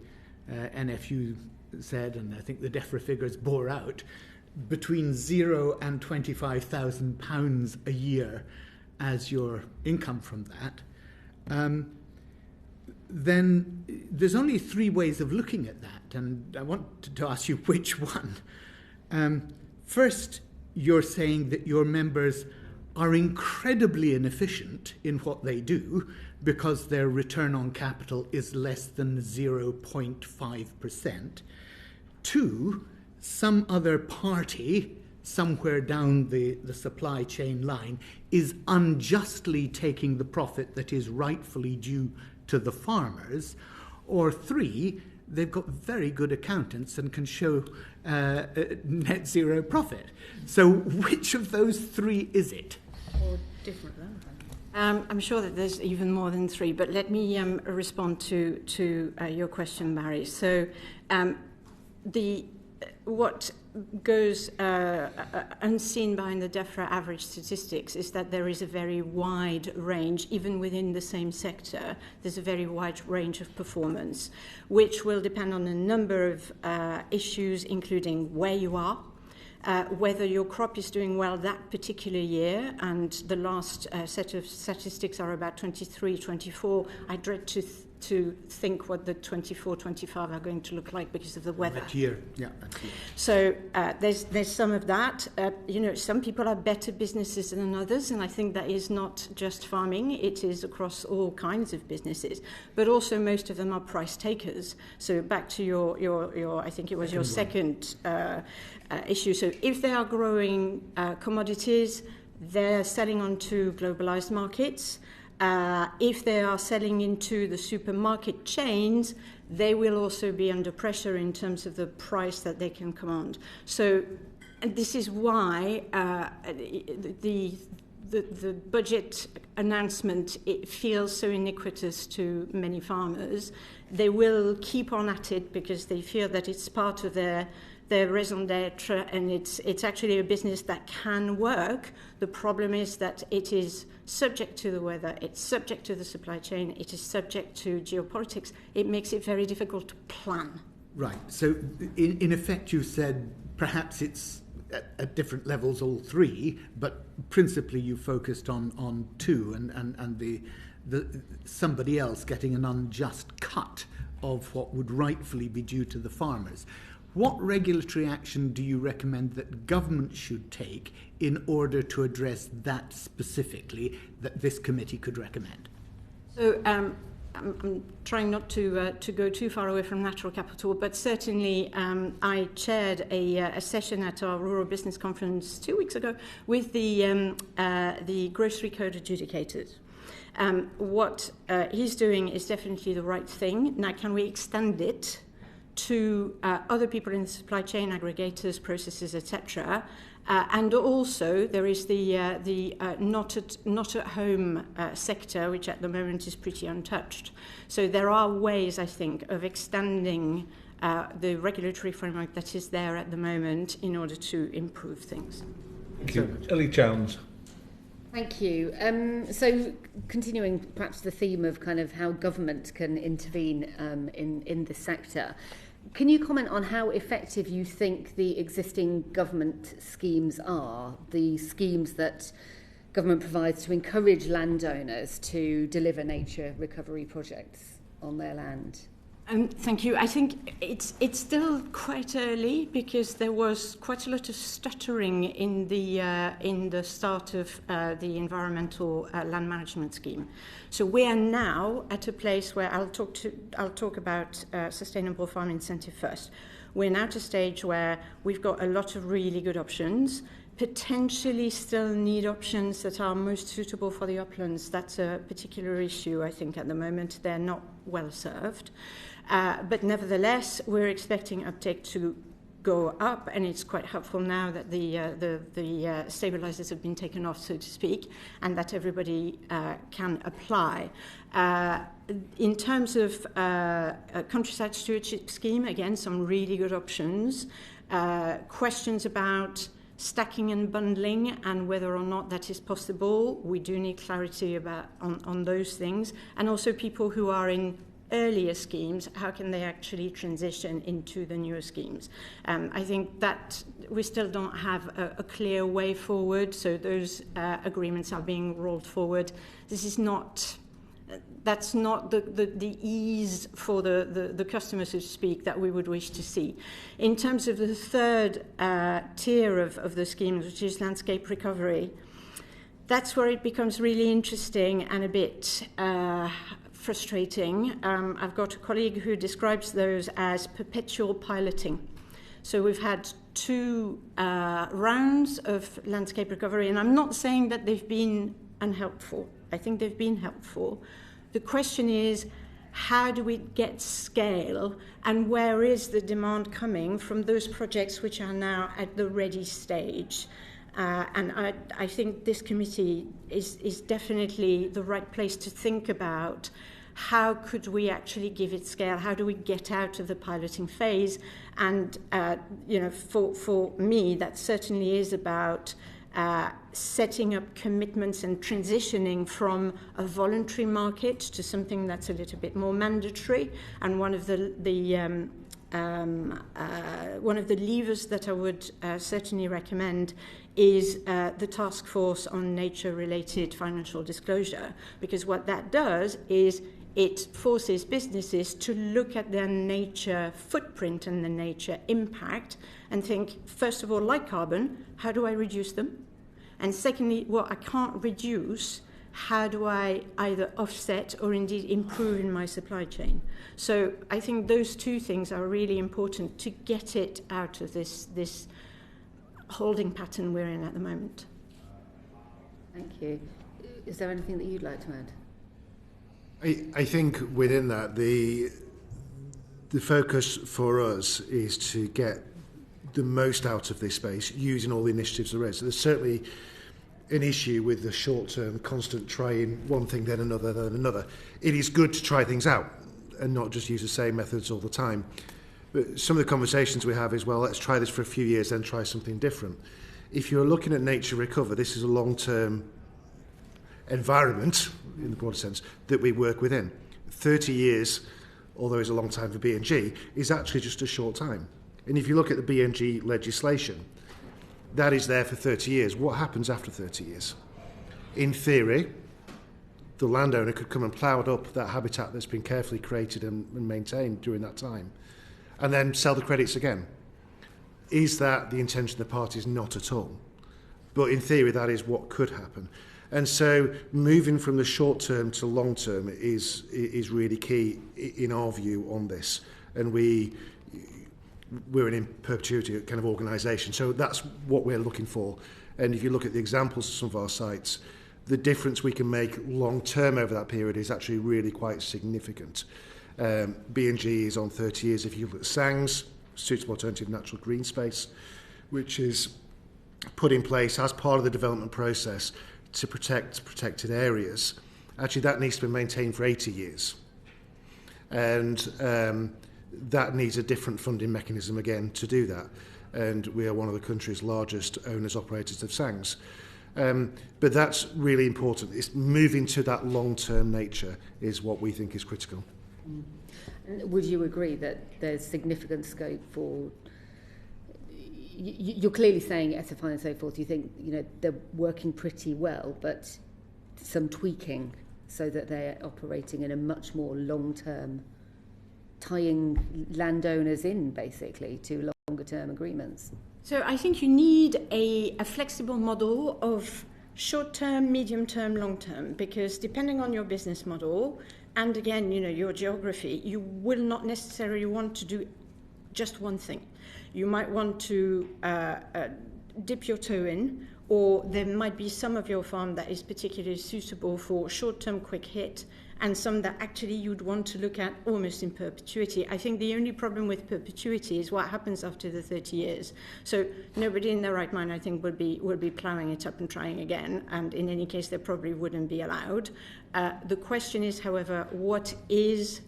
NFU said, and I think the DEFRA figures bore out, between £0 and £25,000 a year as your income from that, then there's only three ways of looking at that, and I want to ask you which one. First, you're saying that your members are incredibly inefficient in what they do because their return on capital is less than 0.5%. Two, some other party somewhere down the supply chain line is unjustly taking the profit that is rightfully due to the farmers. Or three, they've got very good accountants and can show net zero profit. So which of those three is it? Or different land. I'm sure that there's even more than three, but let me respond to your question, Barry. So the what goes unseen behind the DEFRA average statistics is that there is a very wide range, even within the same sector, there's a very wide range of performance, which will depend on a number of issues, including where you are, whether your crop is doing well that particular year, and the last set of statistics are about 23, 24. I dread to think what the 24, 25 are going to look like because of the weather. That year, yeah. Absolutely. So there's some of that. Some people are better businesses than others, and I think that is not just farming. It is across all kinds of businesses. But also most of them are price takers. So back to your I think it was your second issue. So if they are growing commodities, they're selling onto globalized markets. If they are selling into the supermarket chains, they will also be under pressure in terms of the price that they can command. So this is why the budget announcement, it feels so iniquitous to many farmers. They will keep on at it because they feel that it's part of their raison d'etre, and it's actually a business that can work. The problem is that it is subject to the weather, it's subject to the supply chain, it is subject to geopolitics. It makes it very difficult to plan. Right. So in effect, you said perhaps it's at different levels, all three, but principally you focused on two, and the somebody else getting an unjust cut of what would rightfully be due to the farmers. What regulatory action do you recommend that government should take in order to address that specifically, that this committee could recommend? So I'm trying not to go too far away from natural capital, but certainly I chaired a session at our Rural Business Conference 2 weeks ago with the grocery code adjudicators. What he's doing is definitely the right thing. Now, can we extend it to other people in the supply chain, aggregators, processors, etc.? And also there is the not at home sector, which at the moment is pretty untouched. So there are ways, I think, of extending the regulatory framework that is there at the moment in order to improve things. Thank you. Ellie Jones. Thank you. So continuing perhaps the theme of kind of how government can intervene in this sector, can you comment on how effective you think the existing government schemes are, the schemes that government provides to encourage landowners to deliver nature recovery projects on their land? Thank you. I think it's still quite early because there was quite a lot of stuttering in the start of the environmental land management scheme. So we are now at a place where I'll talk about sustainable farm incentive first. We're now at a stage where we've got a lot of really good options. Potentially still need options that are most suitable for the uplands. That's a particular issue, I think, at the moment. They're not well served. But nevertheless, we're expecting uptake to go up, and it's quite helpful now that the stabilizers have been taken off, so to speak, and that everybody can apply. In terms of a countryside stewardship scheme, again, some really good options. Questions about stacking and bundling and whether or not that is possible. We do need clarity on those things. And also people who are in earlier schemes, how can they actually transition into the newer schemes? I think that we still don't have a clear way forward, so those agreements are being rolled forward. That's not the ease for the customer, so to speak, that we would wish to see. In terms of the third tier of the schemes, which is landscape recovery, that's where it becomes really interesting and a bit frustrating. I've got a colleague who describes those as perpetual piloting. So we've had 2 rounds of landscape recovery, and I'm not saying that they've been unhelpful. I think they've been helpful. The question is, how do we get scale, and where is the demand coming from those projects which are now at the ready stage? And I think this committee is definitely the right place to think about how could we actually give it scale? How do we get out of the piloting phase? And, for me, that certainly is about setting up commitments and transitioning from a voluntary market to something that's a little bit more mandatory. And one of the levers that I would certainly recommend is the task force on nature-related financial disclosure, because what that does is it forces businesses to look at their nature footprint and the nature impact and think, first of all, like carbon, how do I reduce them? And secondly, what I can't reduce, how do I either offset or indeed improve in my supply chain? So I think those two things are really important to get it out of this holding pattern we're in at the moment. Thank you. Is there anything that you'd like to add? I think within that, the focus for us is to get the most out of this space using all the initiatives there is. So there's certainly an issue with the short-term constant trying one thing then another then another. It is good to try things out and not just use the same methods all the time. But some of the conversations we have is, well, let's try this for a few years, then try something different. If you're looking at nature recover, this is a long-term environment, in the broader sense, that we work within. 30 years, although it's a long time for B&G, is actually just a short time. And if you look at the B&G legislation, that is there for 30 years. What happens after 30 years? In theory, the landowner could come and plough up that habitat that's been carefully created and maintained during that time, and then sell the credits again. Is that the intention of the parties? Not at all. But in theory, that is what could happen. And so moving from the short term to long term is really key in our view on this. And we're an in perpetuity kind of organisation. So that's what we're looking for. And if you look at the examples of some of our sites, the difference we can make long term over that period is actually really quite significant. B&G is on 30 years. If you look at SANGS, Suitable Alternative Natural Green Space, which is put in place as part of the development process to protect protected areas, actually that needs to be maintained for 80 years. And that needs a different funding mechanism again to do that. And we are one of the country's largest owners operators of SANGS. But that's really important. It's moving to that long-term nature is what we think is critical. And would you agree that there's significant scope for, you're clearly saying SFI and so forth, you think they're working pretty well, but some tweaking so that they're operating in a much more long-term, tying landowners in basically to longer-term agreements? So I think you need a flexible model of short-term, medium-term, long-term, because depending on your business model, and again, your geography, you will not necessarily want to do just one thing. You might want to dip your toe in, or there might be some of your farm that is particularly suitable for short-term quick hit, and some that actually you'd want to look at almost in perpetuity. I think the only problem with perpetuity is what happens after the 30 years. So nobody in their right mind, I think, would be ploughing it up and trying again, and in any case, they probably wouldn't be allowed. The question is, however, what is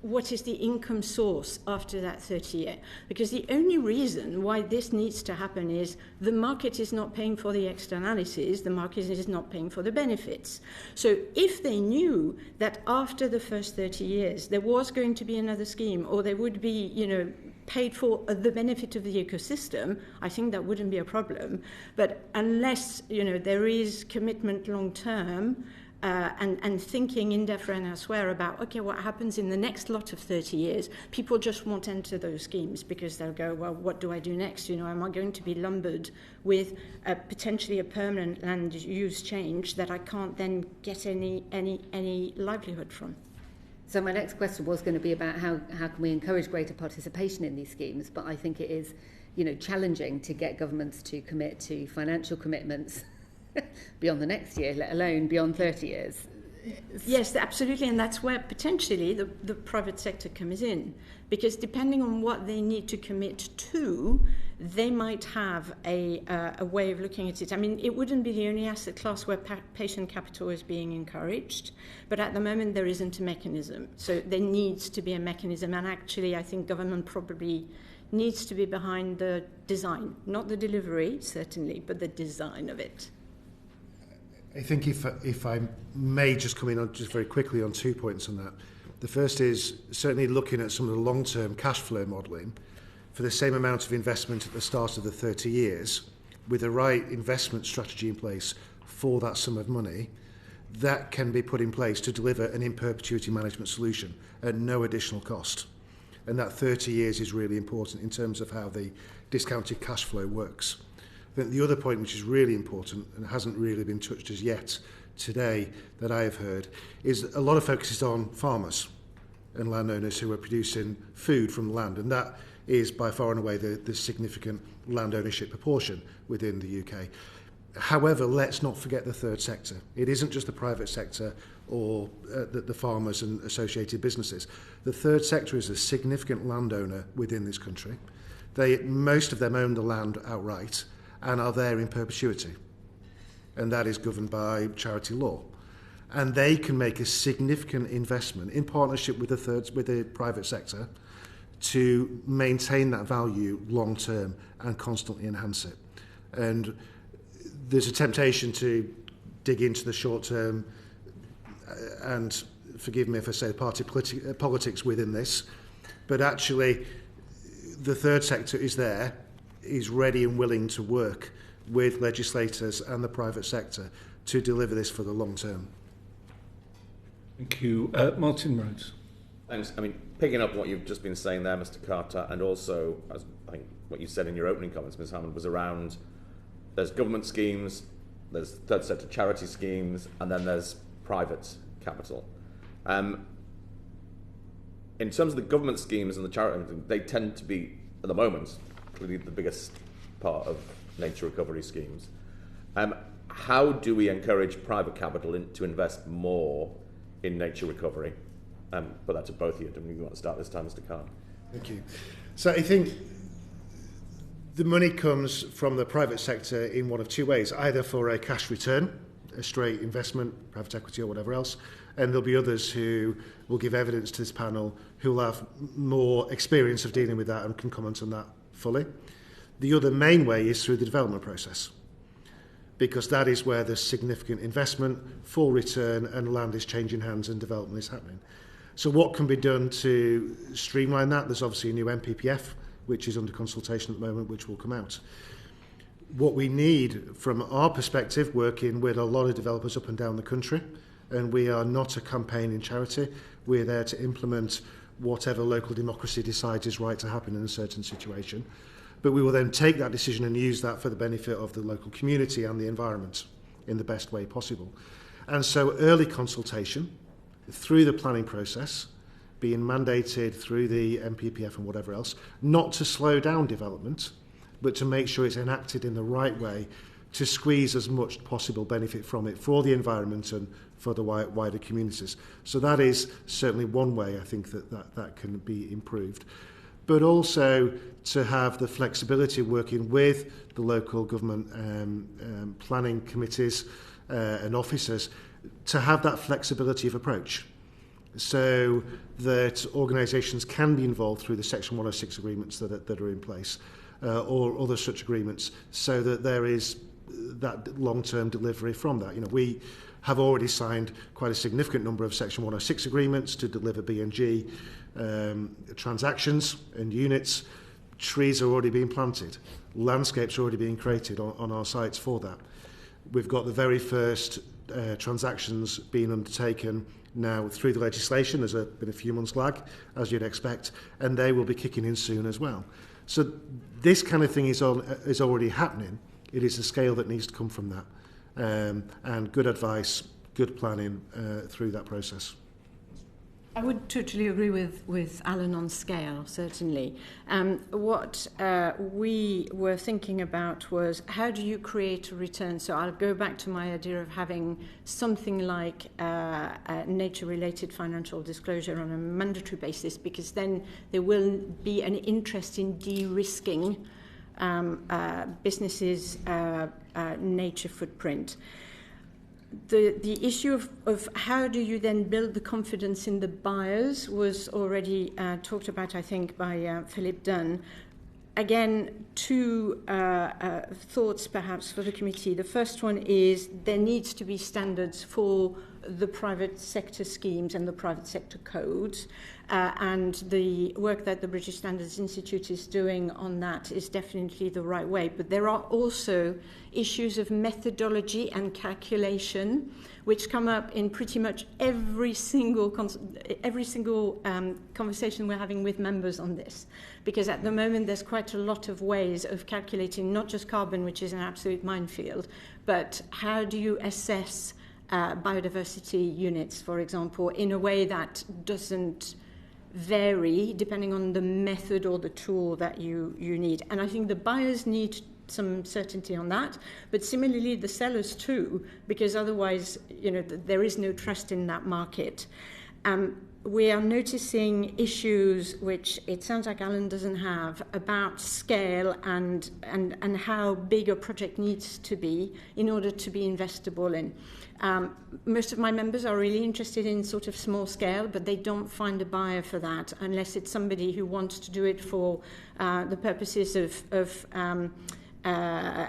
what is the income source after that 30 year? Because the only reason why this needs to happen is the market is not paying for the externalities, the market is not paying for the benefits. So if they knew that after the first 30 years there was going to be another scheme, or there would be, paid for the benefit of the ecosystem, I think that wouldn't be a problem. But unless, there is commitment long term, and thinking in DEFRA and elsewhere about, okay, what happens in the next lot of 30 years, people just won't enter those schemes because they'll go, well, what do I do next? Am I going to be lumbered with potentially a permanent land use change that I can't then get any livelihood from? So my next question was going to be about how can we encourage greater participation in these schemes, but I think it is, challenging to get governments to commit to financial commitments beyond the next year, let alone beyond 30 years. Yes, absolutely, and that's where potentially the private sector comes in, because depending on what they need to commit to, they might have a way of looking at it. I mean, it wouldn't be the only asset class where patient capital is being encouraged, but at the moment there isn't a mechanism. So there needs to be a mechanism, and actually I think government probably needs to be behind the design, not the delivery, certainly, but the design of it. I think if I may just come in on just very quickly on 2 points on that. The first is certainly looking at some of the long-term cash flow modelling for the same amount of investment at the start of the 30 years, with the right investment strategy in place for that sum of money, that can be put in place to deliver an in-perpetuity management solution at no additional cost. And that 30 years is really important in terms of how the discounted cash flow works. I think the other point which is really important and hasn't really been touched as yet today that I have heard is a lot of focus is on farmers and landowners who are producing food from the land, and that is by far and away the significant land ownership proportion within the UK. However, let's not forget the third sector. It isn't just the private sector or the farmers and associated businesses. The third sector is a significant landowner within this country. Most of them own the land outright and are there in perpetuity. And that is governed by charity law. And they can make a significant investment in partnership with the private sector to maintain that value long term and constantly enhance it. And there's a temptation to dig into the short term and, forgive me if I say party politics within this, but actually the third sector is there, is ready and willing to work with legislators and the private sector to deliver this for the long term. Thank you. Martin Rhodes. Thanks. I mean, picking up what you've just been saying there, Mr. Carter, and also, as I think what you said in your opening comments, Ms. Hammond, was around there's government schemes, there's third sector charity schemes, and then there's private capital. In terms of the government schemes and the charity, they tend to be, at the moment, clearly the biggest part of nature recovery schemes. How do we encourage private capital to invest more in nature recovery? Put that to both of you. Do you want to start this time, Mr. Carter? Thank you. So I think the money comes from the private sector in one of two ways, either for a cash return, a straight investment, private equity or whatever else, and there'll be others who will give evidence to this panel who will have more experience of dealing with that and can comment on that fully. The other main way is through the development process, because that is where there's significant investment, full return, and land is changing hands and development is happening. So what can be done to streamline that? There's obviously a new MPPF, which is under consultation at the moment, which will come out. What we need from our perspective, working with a lot of developers up and down the country, and we are not a campaigning charity, we're there to implement whatever local democracy decides is right to happen in a certain situation. But we will then take that decision and use that for the benefit of the local community and the environment in the best way possible. And so early consultation through the planning process, being mandated through the MPPF and whatever else, not to slow down development, but to make sure it's enacted in the right way to squeeze as much possible benefit from it for the environment and for the wider communities. So that is certainly one way I think that can be improved. But also to have the flexibility of working with the local government planning committees and officers to have that flexibility of approach, so that organisations can be involved through the Section 106 agreements that are in place, or other such agreements, so that there is that long-term delivery from that. You know, we have already signed quite a significant number of Section 106 agreements to deliver B&G transactions and units. Trees are already being planted. Landscapes are already being created on our sites for that. We've got the very first transactions being undertaken now through the legislation. There's been a few months lag, as you'd expect, and they will be kicking in soon as well. So this kind of thing is already happening. It is the scale that needs to come from that, and good advice, good planning through that process. I would totally agree with Alan on scale, certainly. What we were thinking about was how do you create a return? So I'll go back to my idea of having something like nature-related financial disclosure on a mandatory basis, because then there will be an interest in de-risking businesses' nature footprint. The issue of how do you then build the confidence in the buyers was already talked about, I think, by Philip Dunne. Again, two thoughts perhaps for the committee. The first one is there needs to be standards for the private sector schemes and the private sector codes, and the work that the British Standards Institute is doing on that is definitely the right way. But there are also issues of methodology and calculation which come up in pretty much every single conversation we're having with members on this, because at the moment there's quite a lot of ways of calculating not just carbon, which is an absolute minefield, but how do you assess biodiversity units, for example, in a way that doesn't vary depending on the method or the tool that you need. And I think the buyers need some certainty on that, but similarly the sellers too, because otherwise, there is no trust in that market. We are noticing issues which it sounds like Alan doesn't have about scale and how big a project needs to be in order to be investable in. Most of my members are really interested in sort of small scale, but they don't find a buyer for that unless it's somebody who wants to do it for the purposes of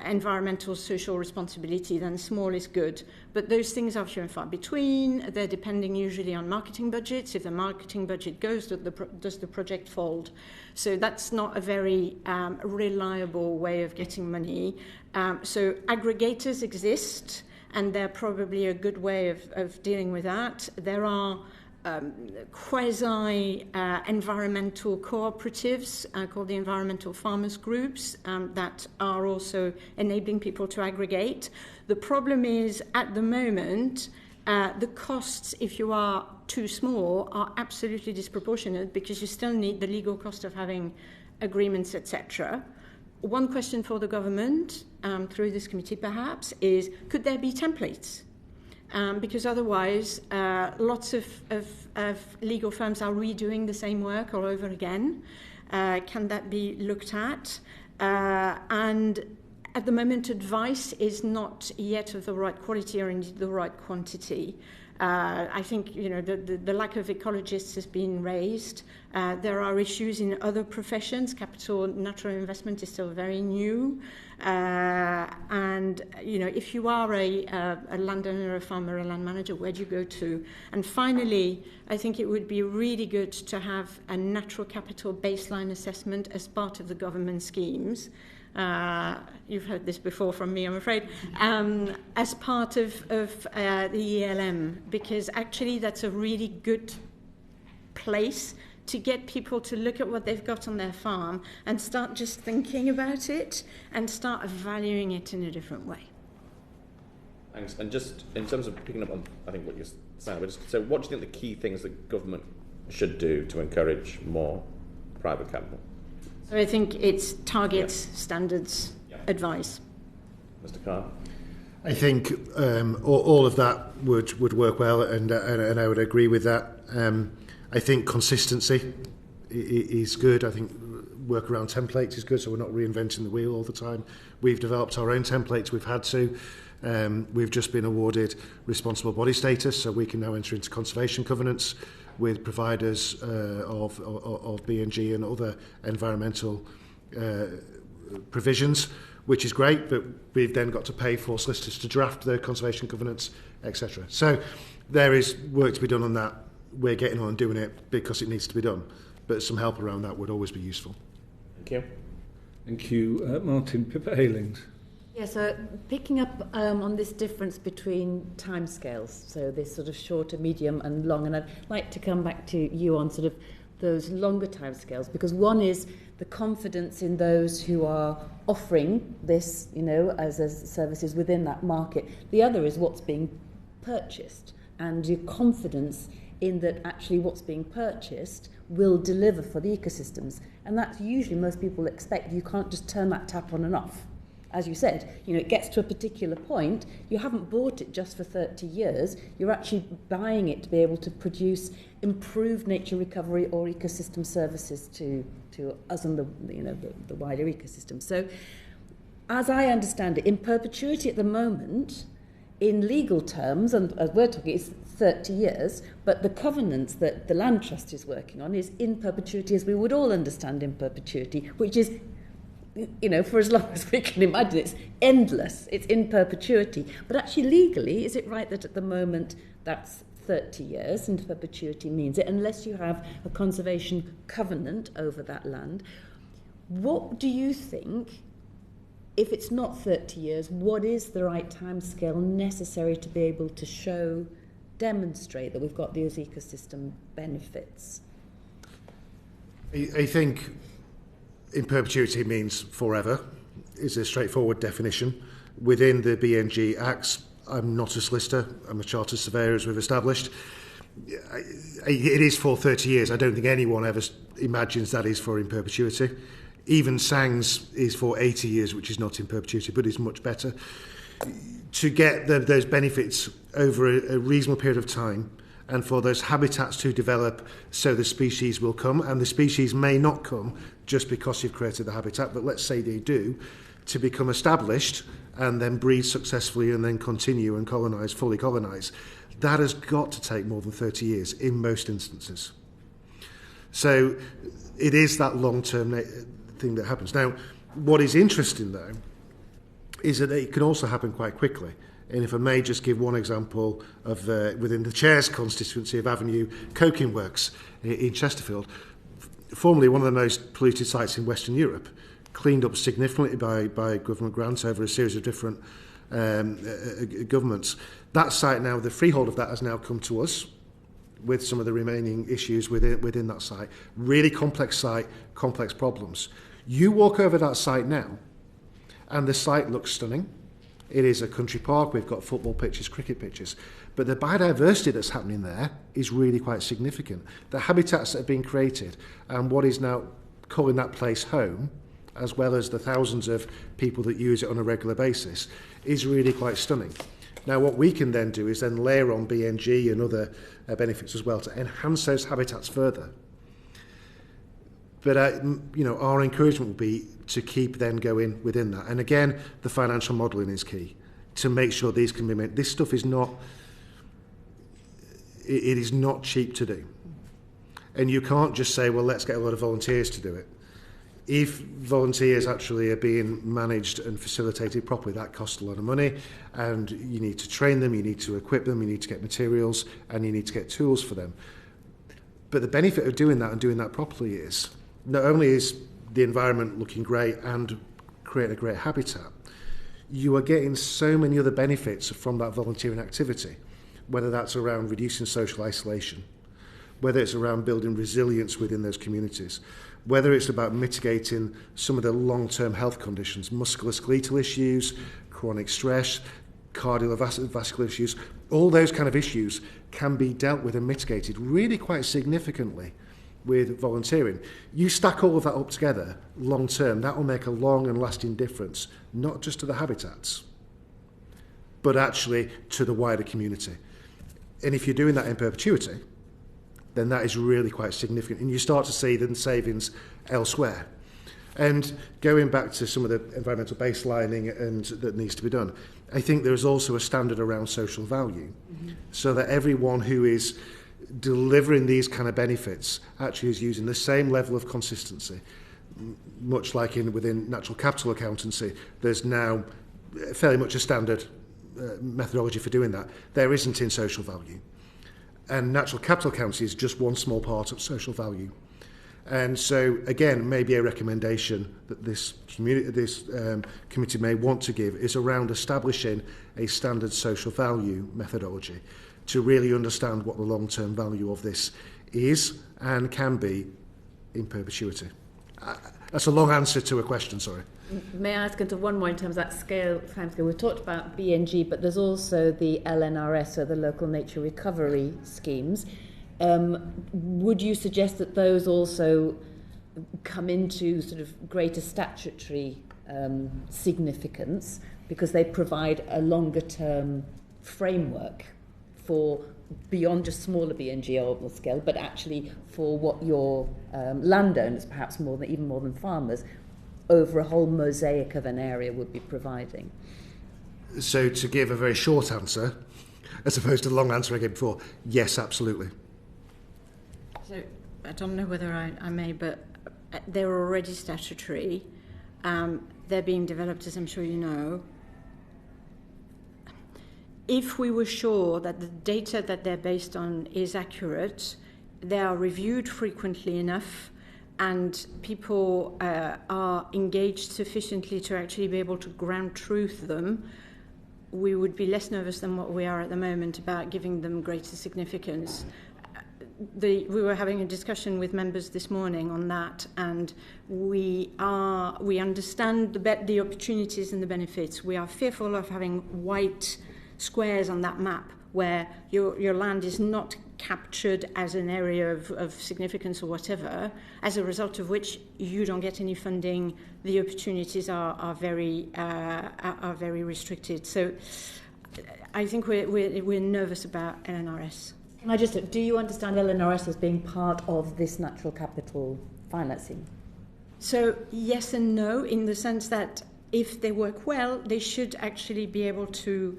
environmental, social responsibility. Then small is good. But those things are few and far between. They're depending usually on marketing budgets. If the marketing budget goes, does the project fold? So that's not a very reliable way of getting money. So aggregators exist, and they're probably a good way of dealing with that. There are quasi-environmental cooperatives called the environmental farmers groups that are also enabling people to aggregate. The problem is, at the moment, the costs, if you are too small, are absolutely disproportionate because you still need the legal cost of having agreements, etc. One question for the government, through this committee perhaps, is could there be templates? Because otherwise, lots of legal firms are redoing the same work all over again. Can that be looked at? And at the moment, advice is not yet of the right quality or indeed the right quantity. I think the lack of ecologists has been raised. There are issues in other professions. Capital natural investment is still very new. And if you are a landowner, a farmer, a land manager, where do you go to? And finally, I think it would be really good to have a natural capital baseline assessment as part of the government schemes. You've heard this before from me, I'm afraid, as part of the ELM, because actually that's a really good place to get people to look at what they've got on their farm and start just thinking about it and start valuing it in a different way. Thanks. And just in terms of picking up on, I think, what you're saying, so what do you think the key things that government should do to encourage more private capital? So I think it's targets, standards, advice. Mr. Carr? I think all of that would work well, and I would agree with that. I think consistency is good. I think work around templates is good, so we're not reinventing the wheel all the time. We've developed our own templates. We've had to. We've just been awarded responsible body status, so we can now enter into conservation covenants with providers of B&G and other environmental provisions, which is great, but we've then got to pay for solicitors to draft the conservation covenants, etc. So there is work to be done on that. We're getting on and doing it because it needs to be done, but some help around that would always be useful. Thank you. Thank you. Martin Pippa-Halings. Yeah, so picking up on this difference between timescales, so this sort of shorter, medium and long, and I'd like to come back to you on sort of those longer timescales, because one is the confidence in those who are offering this, as services within that market. The other is what's being purchased and your confidence in that actually what's being purchased will deliver for the ecosystems. And that's usually most people expect. You can't just turn that tap on and off. As you said, it gets to a particular point. You haven't bought it just for 30 years. You're actually buying it to be able to produce improved nature recovery or ecosystem services to us and the wider ecosystem. So, as I understand it, in perpetuity at the moment, in legal terms, and as we're talking, it's 30 years, but the covenants that the Land Trust is working on is in perpetuity, as we would all understand in perpetuity, which is, for as long as we can imagine, it's endless, it's in perpetuity. But actually legally, is it right that at the moment that's 30 years, and perpetuity means it, unless you have a conservation covenant over that land? What do you think, if it's not 30 years, what is the right timescale necessary to be able to demonstrate that we've got those ecosystem benefits? I think in perpetuity means forever is a straightforward definition. Within the BNG Acts, I'm not a solicitor, I'm a chartered surveyor, as we've established. It is for 30 years. I don't think anyone ever imagines that is for in perpetuity. Even SANGS is for 80 years, which is not in perpetuity, but is much better. To get those benefits over a reasonable period of time, and for those habitats to develop so the species will come, and the species may not come just because you've created the habitat, but let's say they do, to become established and then breed successfully and then continue and colonise, fully colonise, that has got to take more than 30 years in most instances. So it is that long-term thing that happens. Now, what is interesting, though, is that it can also happen quite quickly. And if I may just give one example of within the Chair's constituency of Avenue Coking Works in Chesterfield, formerly one of the most polluted sites in Western Europe, cleaned up significantly by government grants over a series of different governments. That site now, the freehold of that has now come to us with some of the remaining issues within that site. Really complex site, complex problems. You walk over that site now, and the site looks stunning. It is a country park. We've got football pitches, cricket pitches. But the biodiversity that's happening there is really quite significant. The habitats that have been created and what is now calling that place home, as well as the thousands of people that use it on a regular basis, is really quite stunning. Now, what we can then do is then layer on BNG and other benefits as well to enhance those habitats further. But our encouragement will be to keep then going within that. And again, the financial modelling is key to make sure these can be made. This stuff is not, it is not cheap to do. And you can't just say, well, let's get a lot of volunteers to do it. If volunteers actually are being managed and facilitated properly, that costs a lot of money, and you need to train them, you need to equip them, you need to get materials, and you need to get tools for them. But the benefit of doing that and doing that properly is, not only is the environment looking great and creating a great habitat, you are getting so many other benefits from that volunteering activity, whether that's around reducing social isolation, whether it's around building resilience within those communities, whether it's about mitigating some of the long-term health conditions, musculoskeletal issues, chronic stress, cardiovascular issues, all those kind of issues can be dealt with and mitigated really quite significantly with volunteering. You stack all of that up together long term, that will make a long and lasting difference, not just to the habitats, but actually to the wider community. And if you're doing that in perpetuity, then that is really quite significant. And you start to see the savings elsewhere. And going back to some of the environmental baselining and that needs to be done, I think there is also a standard around social value, so that everyone who is delivering these kind of benefits actually is using the same level of consistency. Much like within natural capital accountancy, there's now fairly much a standard methodology for doing that. There isn't in social value. And natural capital accountancy is just one small part of social value. And so, again, maybe a recommendation that this committee may want to give is around establishing a standard social value methodology to really understand what the long-term value of this is and can be in perpetuity. That's a long answer to a question, sorry. May I ask into one more in terms of that time scale? We've talked about BNG, but there's also the LNRS, so the Local Nature Recovery Schemes. Would you suggest that those also come into sort of greater statutory significance because they provide a longer term framework for beyond just smaller BNG scale, but actually for what your landowners, perhaps even more than farmers, over a whole mosaic of an area would be providing? So to give a very short answer, as opposed to the long answer I gave before, yes, absolutely. So I don't know whether I may, but they're already statutory. They're being developed, as I'm sure you know. If we were sure that the data that they're based on is accurate, they are reviewed frequently enough, and people are engaged sufficiently to actually be able to ground truth them, we would be less nervous than what we are at the moment about giving them greater significance. We were having a discussion with members this morning on that, and we understand the opportunities and the benefits. We are fearful of having white squares on that map where your land is not captured as an area of significance or whatever, as a result of which you don't get any funding. The opportunities are very restricted. So I think we're nervous about LNRS. Can I just, do you understand LNRS as being part of this natural capital financing? So yes and no, in the sense that if they work well, they should actually be able to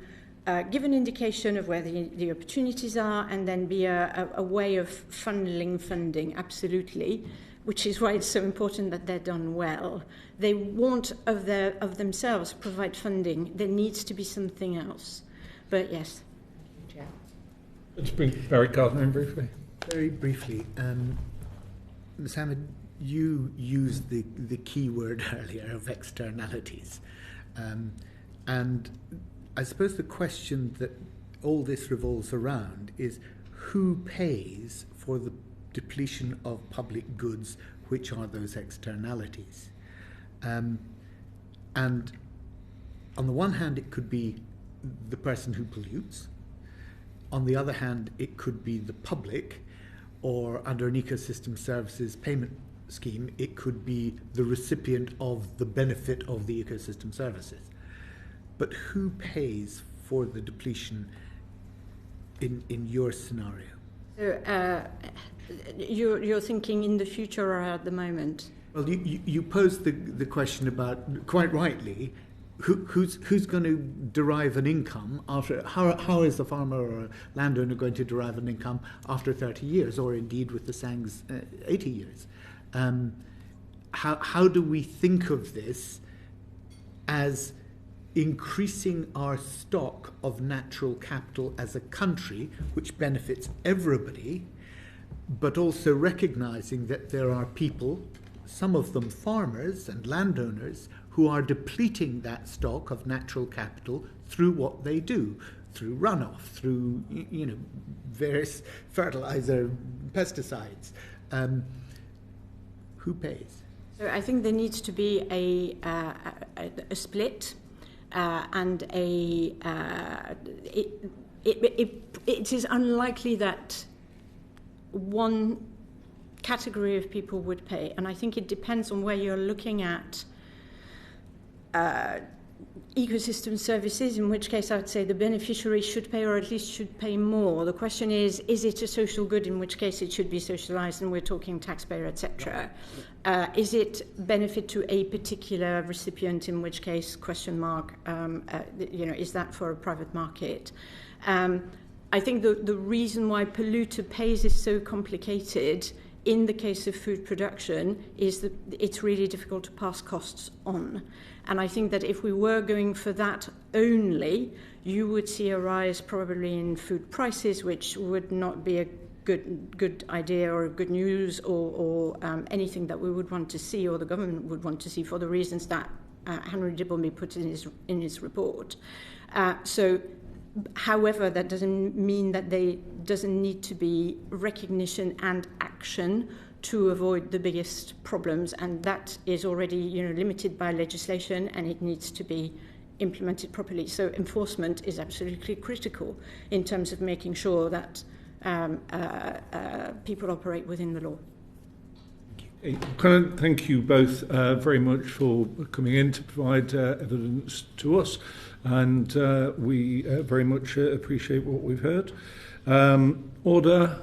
give an indication of where the opportunities are, and then be a way of funneling funding, absolutely, which is why it's so important that they're done well. They won't of themselves provide funding. There needs to be something else. But yes. Yeah. Let's bring Barry Gardner in briefly. Very briefly, Ms. Hammond, you used the key word earlier of externalities. And I suppose the question that all this revolves around is who pays for the depletion of public goods, which are those externalities. And on the one hand, it could be the person who pollutes. On the other hand, it could be the public, or under an ecosystem services payment scheme, it could be the recipient of the benefit of the ecosystem services. But who pays for the depletion in your scenario? So you're thinking in the future or at the moment? Well, you posed the question about, quite rightly, who's going to derive an income after, how is the farmer or landowner going to derive an income after 30 years, or indeed with the Sangs 80 years? How do we think of this as increasing our stock of natural capital as a country, which benefits everybody, but also recognizing that there are people, some of them farmers and landowners, who are depleting that stock of natural capital through what they do, through runoff, through various fertilizer, pesticides. Who pays? So I think there needs to be a split. And it is unlikely that one category of people would pay, and I think it depends on where you're looking at ecosystem services, in which case I would say the beneficiary should pay, or at least should pay more. The question is it a social good, in which case it should be socialised, and we're talking taxpayer, etc. Is it benefit to a particular recipient, in which case, question mark, is that for a private market? I think the reason why polluter pays is so complicated in the case of food production is that it's really difficult to pass costs on. And I think that if we were going for that only, you would see a rise probably in food prices, which would not be a good idea or good news or anything that we would want to see, or the government would want to see, for the reasons that Henry Dibbleby put in his report. However, that doesn't mean that there doesn't need to be recognition and action to avoid the biggest problems, and that is already limited by legislation, and it needs to be implemented properly. So enforcement is absolutely critical in terms of making sure that people operate within the law. Can I thank you both very much for coming in to provide evidence to us, and we very much appreciate what we've heard. Order.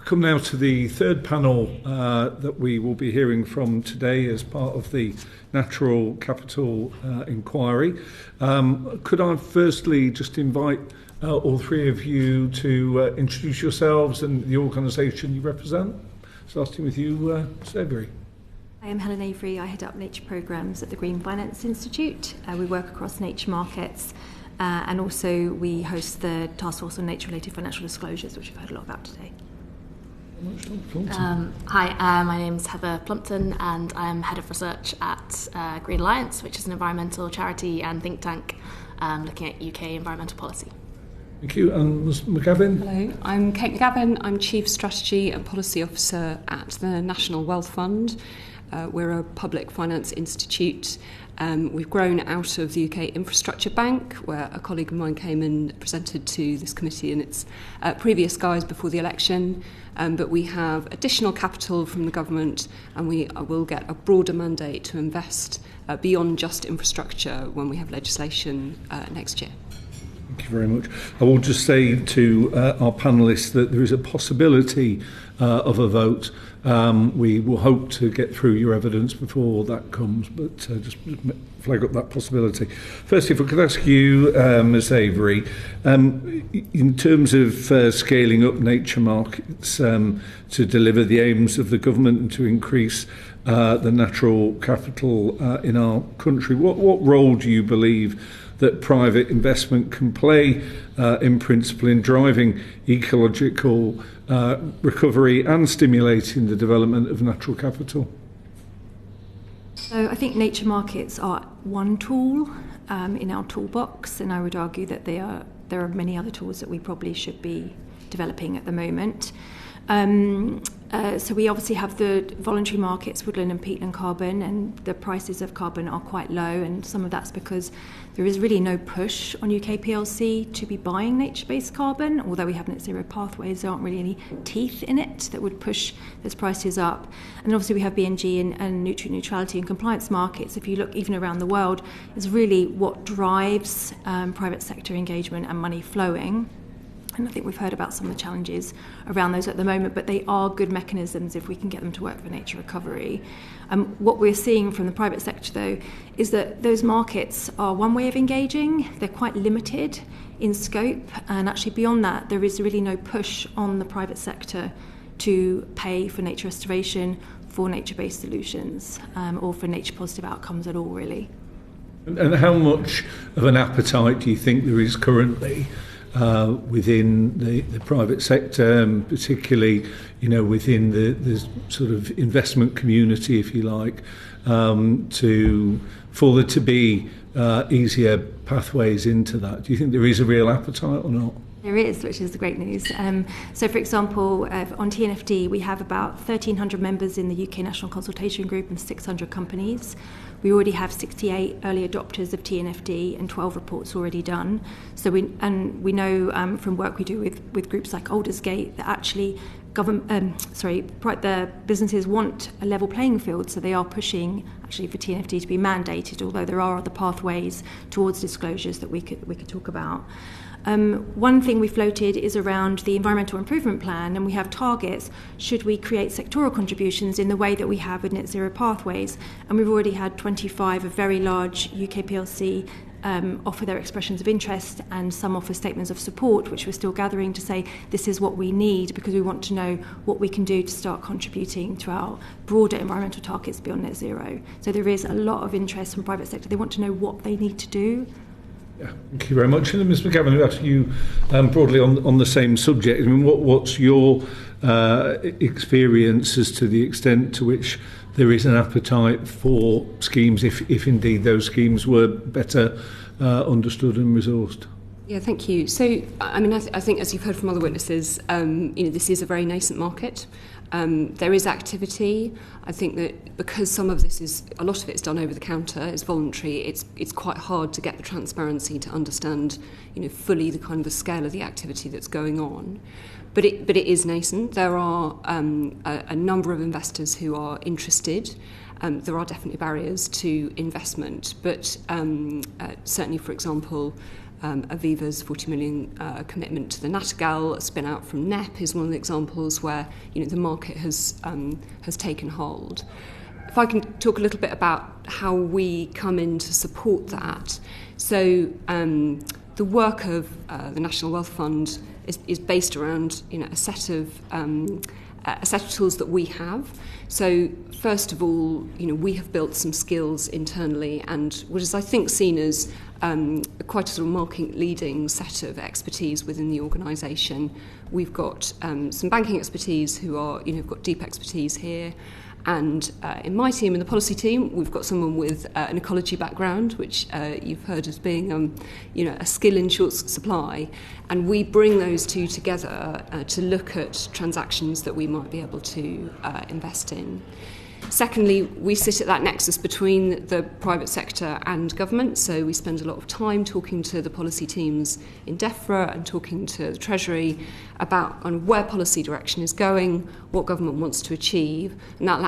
Come now to the third panel that we will be hearing from today as part of the Natural Capital Inquiry. Could I firstly just invite all three of you to introduce yourselves and the organisation you represent? Starting with you, Ms. Avery. I am Helen Avery. I head up nature programmes at the Green Finance Institute. We work across nature markets and also we host the Task Force on Nature-Related Financial Disclosures, which we've heard a lot about today. Hi, my name is Heather Plumpton and I am Head of Research at Green Alliance, which is an environmental charity and think tank looking at UK environmental policy. Thank you. And Ms. McGavin? Hello, I'm Kate McGavin. I'm Chief Strategy and Policy Officer at the National Wealth Fund. We're a public finance institute. We've grown out of the UK Infrastructure Bank, where a colleague of mine came and presented to this committee in its previous guise before the election. But we have additional capital from the government and we will get a broader mandate to invest beyond just infrastructure when we have legislation next year. Thank you very much. I will just say to our panellists that there is a possibility of a vote. We will hope to get through your evidence before that comes, but just flag up that possibility. Firstly, if I could ask you, Ms. Avery, in terms of scaling up nature markets to deliver the aims of the government and to increase the natural capital in our country, what role do you believe that private investment can play in principle in driving ecological recovery and stimulating the development of natural capital? So I think nature markets are one tool in our toolbox, and I would argue that there are many other tools that we probably should be developing at the moment. So we obviously have the voluntary markets, woodland and peatland carbon, and the prices of carbon are quite low, and some of that's because there is really no push on UK PLC to be buying nature-based carbon, although we have net zero pathways, there aren't really any teeth in it that would push those prices up. And obviously we have BNG and nutrient neutrality and compliance markets. If you look even around the world, is really what drives private sector engagement and money flowing. And I think we've heard about some of the challenges around those at the moment, but they are good mechanisms if we can get them to work for nature recovery. What we're seeing from the private sector, though, is that those markets are one way of engaging. They're quite limited in scope, and actually beyond that, there is really no push on the private sector to pay for nature restoration, for nature-based solutions, or for nature-positive outcomes at all, really. And how much of an appetite do you think there is currently within the private sector, and particularly, within the sort of investment community, if you like, for there to be easier pathways into that? Do you think there is a real appetite or not? There is, which is the great news. So, for example, on TNFD, we have about 1,300 members in the UK National Consultation Group and 600 companies. We already have 68 early adopters of TNFD and 12 reports already done. So we know from work we do with groups like Aldersgate that actually the businesses want a level playing field, so they are pushing actually for TNFD to be mandated, although there are other pathways towards disclosures that we could talk about. One thing we floated is around the environmental improvement plan, and we have targets. Should we create sectoral contributions in the way that we have with net zero pathways? And we've already had 25 of very large UK PLC offer their expressions of interest, and some offer statements of support, which we're still gathering, to say this is what we need because we want to know what we can do to start contributing to our broader environmental targets beyond net zero. So there is a lot of interest from private sector. They want to know what they need to do. Yeah, thank you very much. And Ms McGavin, who asked you broadly on the same subject. I mean, what's your experience as to the extent to which there is an appetite for schemes, if indeed those schemes were better understood and resourced? Yeah, thank you. So, I mean, I think, as you've heard from other witnesses, this is a very nascent market. There is activity. I think that because some of this is, a lot of it is done over the counter, it's voluntary, it's quite hard to get the transparency to understand, fully the kind of the scale of the activity that's going on. But it is nascent. There are a number of investors who are interested. There are definitely barriers to investment, but certainly, for example, Aviva's 40 million commitment to the Judicaelle spin out from NEP is one of the examples where the market has taken hold. If I can talk a little bit about how we come in to support that. So the work of the National Wealth Fund is based around a set of tools that we have. So first of all, we have built some skills internally, and what is, I think, seen as quite a sort of market-leading set of expertise within the organisation. We've got some banking expertise who are, got deep expertise here. And in my team, in the policy team, we've got someone with an ecology background, which you've heard as being, a skill in short supply. And we bring those two together to look at transactions that we might be able to invest in. Secondly, we sit at that nexus between the private sector and government, so we spend a lot of time talking to the policy teams in DEFRA and talking to the Treasury about where policy direction is going, what government wants to achieve, and that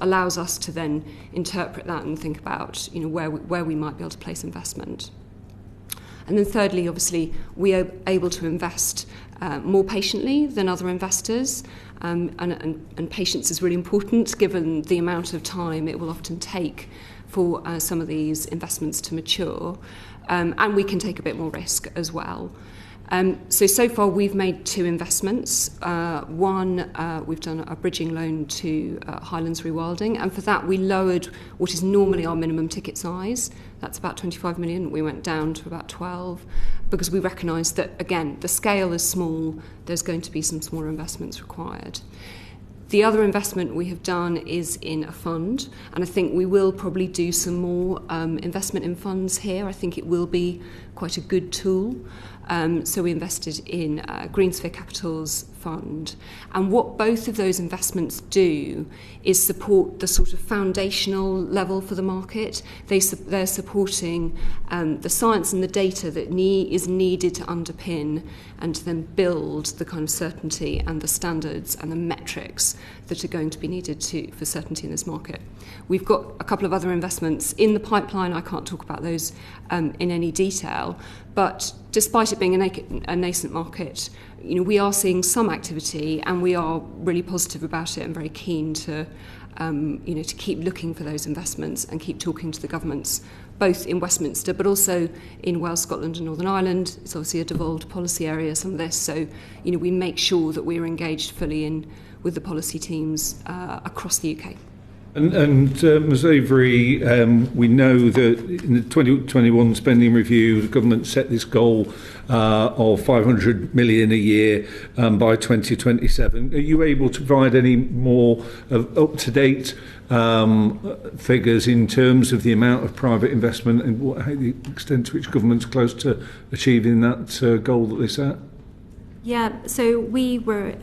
allows us to then interpret that and think about where we might be able to place investment. And then thirdly, obviously, we are able to invest more patiently than other investors. And patience is really important given the amount of time it will often take for some of these investments to mature. And we can take a bit more risk as well. So far we've made 2 investments. One, we've done a bridging loan to Highlands Rewilding, and for that we lowered what is normally our minimum ticket size. That's about 25 million. We went down to about 12 because we recognised that, again, the scale is small. There's going to be some smaller investments required. The other investment we have done is in a fund, and I think we will probably do some more investment in funds here. I think it will be quite a good tool. So we invested in Greensphere Capital's fund. And what both of those investments do is support the sort of foundational level for the market. They're supporting the science and the data that is needed to underpin and to then build the kind of certainty and the standards and the metrics that are going to be needed for certainty in this market. We've got a couple of other investments in the pipeline. I can't talk about those in any detail, but despite it being a nascent market, we are seeing some activity, and we are really positive about it and very keen to keep looking for those investments and keep talking to the governments, both in Westminster but also in Wales, Scotland and Northern Ireland. It's obviously a devolved policy area, some of this, so we make sure that we're engaged fully with the policy teams across the UK. And Ms Avery, we know that in the 2021 spending review, the government set this goal of 500 million a year by 2027. Are you able to provide any more up-to-date figures in terms of the amount of private investment and the extent to which government's close to achieving that goal that they set? Yeah, so we were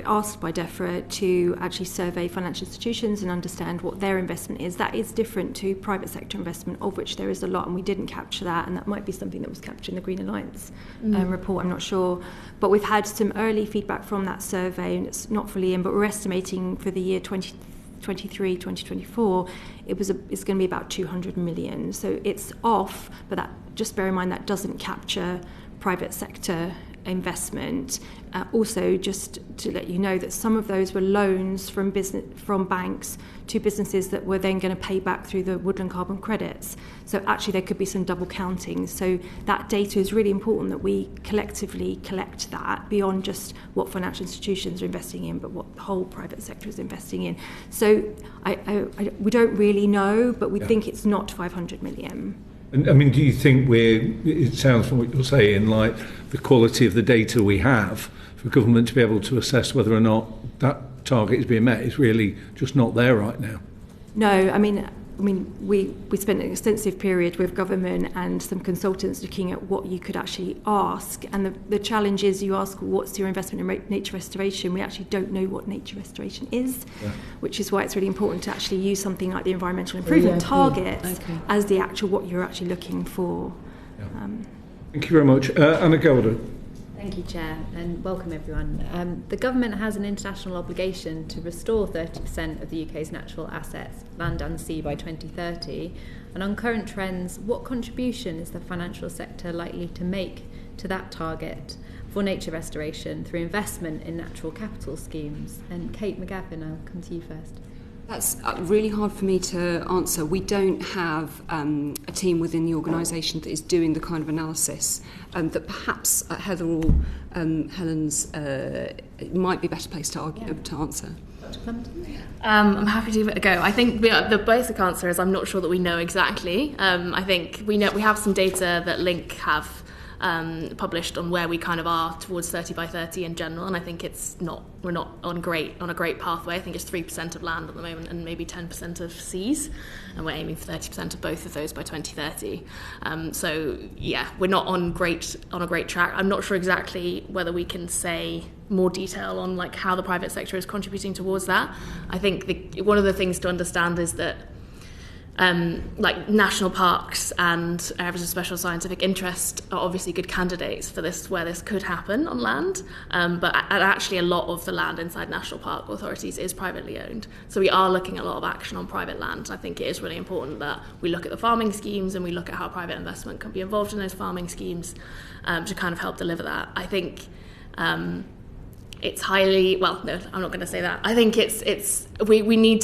asked by DEFRA to actually survey financial institutions and understand what their investment is. That is different to private sector investment, of which there is a lot, and we didn't capture that, and that might be something that was captured in the Green Alliance report, I'm not sure. But we've had some early feedback from that survey, and it's not fully in, but we're estimating for the year 2023, 2024, it's going to be about 200 million. So it's off, but that, just bear in mind that doesn't capture private sector investment. Also, just to let you know that some of those were loans from banks to businesses that were then going to pay back through the woodland carbon credits. So actually there could be some double counting. So that data is really important that we collectively collect that beyond just what financial institutions are investing in, but what the whole private sector is investing in. So we don't really know, but we think it's not 500 million. And, I mean, do you think it sounds from what you're saying, like the quality of the data we have for government to be able to assess whether or not that target is being met is really just not there right now? No, I mean, we spent an extensive period with government and some consultants looking at what you could actually ask. And the challenge is you ask, what's your investment in nature restoration? We actually don't know what nature restoration is, which is why it's really important to actually use something like the environmental improvement targets as the actual what you're actually looking for. Thank you very much. Anna Gelder. Thank you, Chair, and welcome everyone. The government has an international obligation to restore 30% of the UK's natural assets, land and sea, by 2030. And on current trends, what contribution is the financial sector likely to make to that target for nature restoration through investment in natural capital schemes? And Kate McGavin, I'll come to you first. That's really hard for me to answer. We don't have a team within the organisation that is doing the kind of analysis that perhaps Heather or Helen's might be better placed to answer. Dr. Plumpton? I'm happy to give it a go. I think the basic answer is I'm not sure that we know exactly. I think we have some data that Link have published on where we kind of are towards 30 by 30 in general, and I think we're not on a great pathway. I think it's 3% of land at the moment and maybe 10% of seas, and we're aiming for 30% of both of those by 2030. So yeah, we're not on a great track. I'm not sure exactly whether we can say more detail on like how the private sector is contributing towards that. I think one of the things to understand is that like national parks and areas of special scientific interest are obviously good candidates for this, where this could happen on land, but actually a lot of the land inside national park authorities is privately owned, so we are looking at a lot of action on private land. I think it is really important that we look at the farming schemes and we look at how private investment can be involved in those farming schemes to kind of help deliver that. I think it's highly, well, no, I'm not going to say that. I think we need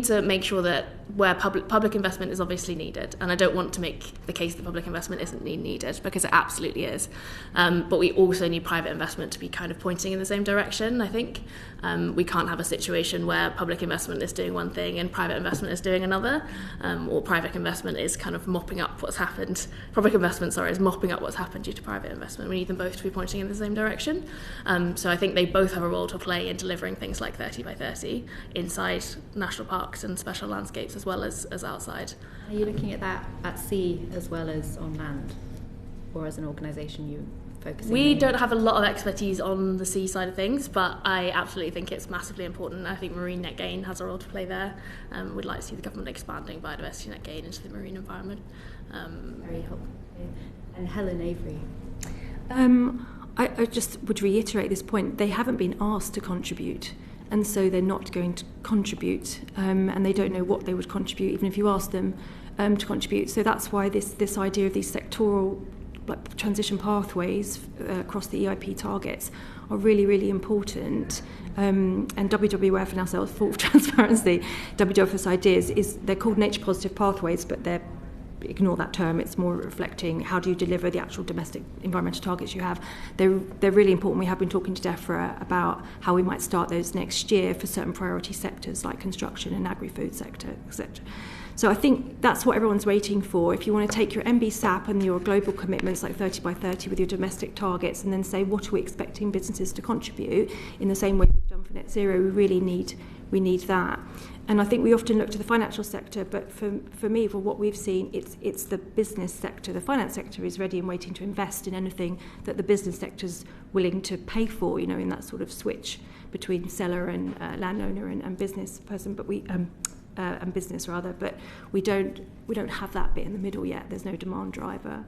to make sure that where public investment is obviously needed, and I don't want to make the case that public investment isn't needed, because it absolutely is, but we also need private investment to be kind of pointing in the same direction. I think we can't have a situation where public investment is doing one thing and private investment is doing another, or private investment is kind of mopping up what's happened. Public investment, is mopping up what's happened due to private investment. We need them both to be pointing in the same direction. So I think they both have a role to play in delivering things like 30 by 30 inside national parks and special landscapes as well as outside. Are you looking at that at sea as well as on land, or as an organisation you focusing? We don't have a lot of expertise on the sea side of things, but I absolutely think it's massively important. I think marine net gain has a role to play there. We'd like to see the government expanding biodiversity net gain into the marine environment. Very helpful. And Helen, Avery. I just would reiterate this point. They haven't been asked to contribute, and so they're not going to contribute, and they don't know what they would contribute, even if you ask them to contribute. So that's why this idea of these sectoral transition pathways across the EIP targets are really, really important. And WWF and ourselves, full of transparency, WWF's ideas is they're called nature positive pathways, but ignore that term. It's more reflecting how do you deliver the actual domestic environmental targets you have. They're really important. We have been talking to DEFRA about how we might start those next year for certain priority sectors like construction and agri-food sector, etc. So I think that's what everyone's waiting for. If you want to take your MBSAP and your global commitments like 30 by 30 with your domestic targets and then say what are we expecting businesses to contribute in the same way we've done for net zero, we need that. And I think we often look to the financial sector, but for me, for what we've seen, it's the business sector. The finance sector is ready and waiting to invest in anything that the business sector's willing to pay for, in that sort of switch between seller and landowner and business person, but and business rather. But we don't have that bit in the middle yet. There's no demand driver.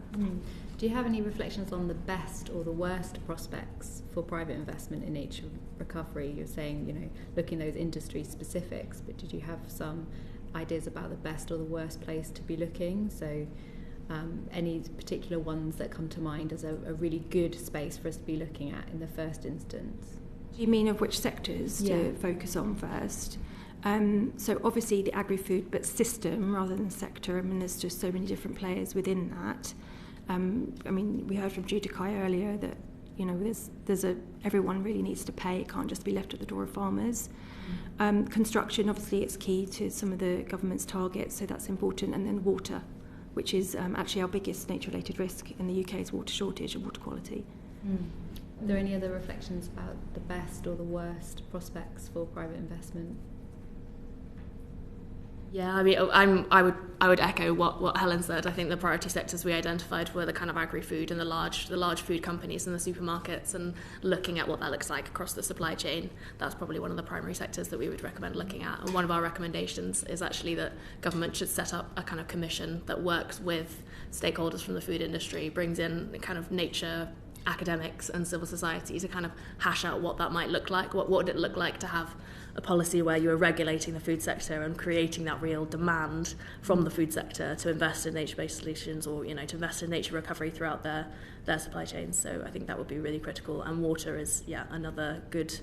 Do you have any reflections on the best or the worst prospects for private investment in nature recovery? You're saying, looking at those industry specifics, but did you have some ideas about the best or the worst place to be looking? So any particular ones that come to mind as a really good space for us to be looking at in the first instance? Do you mean of which sectors to focus on first? So obviously the agri-food, but system rather than sector. There's just so many different players within that. We heard from Judicaelle earlier that there's everyone really needs to pay. It can't just be left at the door of farmers. Construction, obviously, it's key to some of the government's targets, so that's important. And then water, which is actually our biggest nature-related risk in the UK, is water shortage and water quality. Are there any other reflections about the best or the worst prospects for private investment? Yeah, I would echo what Helen said. I think the priority sectors we identified were the kind of agri-food and the large food companies and the supermarkets, and looking at what that looks like across the supply chain. That's probably one of the primary sectors that we would recommend looking at. And one of our recommendations is actually that government should set up a kind of commission that works with stakeholders from the food industry, brings in kind of nature academics and civil society to kind of hash out what that might look like. What would it look like to have a policy where you are regulating the food sector and creating that real demand from the food sector to invest in nature-based solutions, or to invest in nature recovery throughout their supply chains. So I think that would be really critical. And water is another good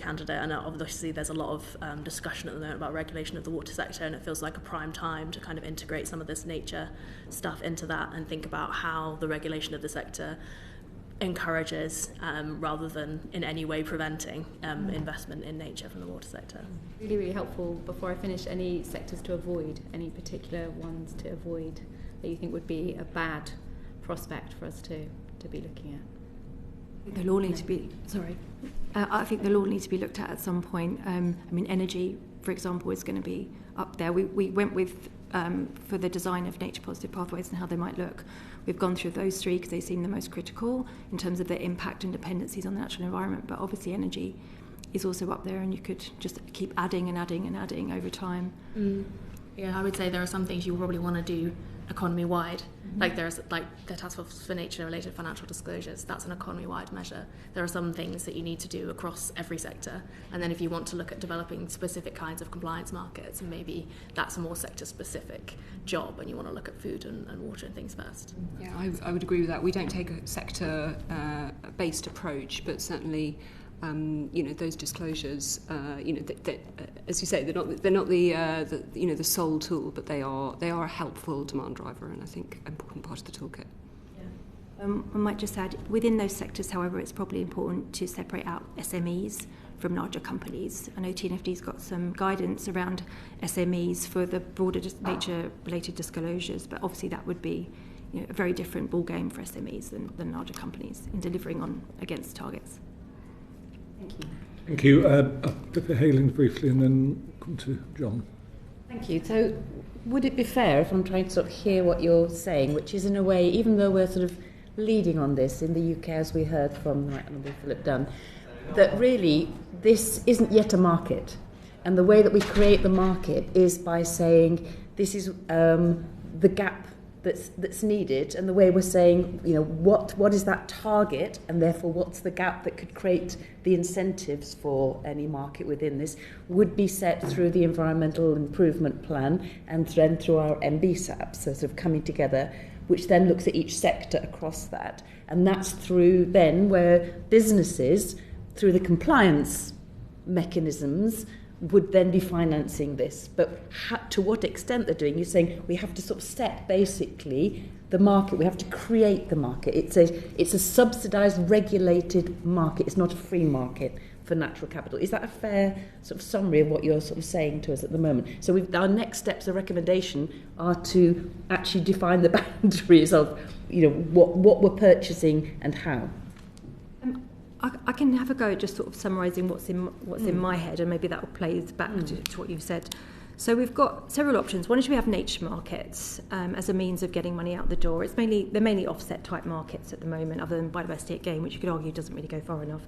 candidate. And obviously there's a lot of discussion at the moment about regulation of the water sector, and it feels like a prime time to kind of integrate some of this nature stuff into that and think about how the regulation of the sector encourages rather than in any way preventing investment in nature from the water sector. Really, really helpful. Before I finish, any sectors to avoid, any particular ones to avoid that you think would be a bad prospect for us to be looking at? They'll all need to be, I think they'll all need to be looked at some point. Energy, for example, is going to be up there. We went with, for the design of nature positive pathways and how they might look, we've gone through those three because they seem the most critical in terms of their impact and dependencies on the natural environment. But obviously energy is also up there, and you could just keep adding and adding and adding over time. Yeah, I would say there are some things you probably want to do economy-wide. Like there's the Task Force for Nature-related Financial Disclosures. That's an economy-wide measure. There are some things that you need to do across every sector. And then if you want to look at developing specific kinds of compliance markets, and maybe that's a more sector-specific job, and you want to look at food and water and things first. Yeah, I would agree with that. We don't take a sector-based approach, but certainly those disclosures, as you say, they're not the sole tool, but they are a helpful demand driver, and I think an important part of the toolkit. I might just add, within those sectors, however, it's probably important to separate out SMEs from larger companies. I know TNFD's got some guidance around SMEs for the broader nature-related disclosures, but obviously that would be a very different ballgame for SMEs than larger companies in delivering against targets. Thank you. I'll go for Helen briefly and then come to John. Thank you. So would it be fair, if I'm trying to sort of hear what you're saying, which is in a way, even though we're sort of leading on this in the UK, as we heard from Right Honourable Philip Dunne, that really this isn't yet a market, and the way that we create the market is by saying this is the gap that's needed, and the way we're saying, what is that target, and therefore what's the gap that could create the incentives for any market within this, would be set through the environmental improvement plan and then through our MBSAP, so sort of coming together, which then looks at each sector across that. And that's through then where businesses, through the compliance mechanisms, would then be financing this. But to what extent they're doing, you're saying we have to sort of set basically the market, we have to create the market. It's a subsidised, regulated market. It's not a free market for natural capital. Is that a fair sort of summary of what you're sort of saying to us at the moment? So our next steps of recommendation are to actually define the boundaries of, what we're purchasing and how. I can have a go at just sort of summarising what's in my head, and maybe that will play back to what you've said. So we've got several options. One is we have nature markets as a means of getting money out the door. They're mainly offset type markets at the moment, other than biodiversity again, which you could argue doesn't really go far enough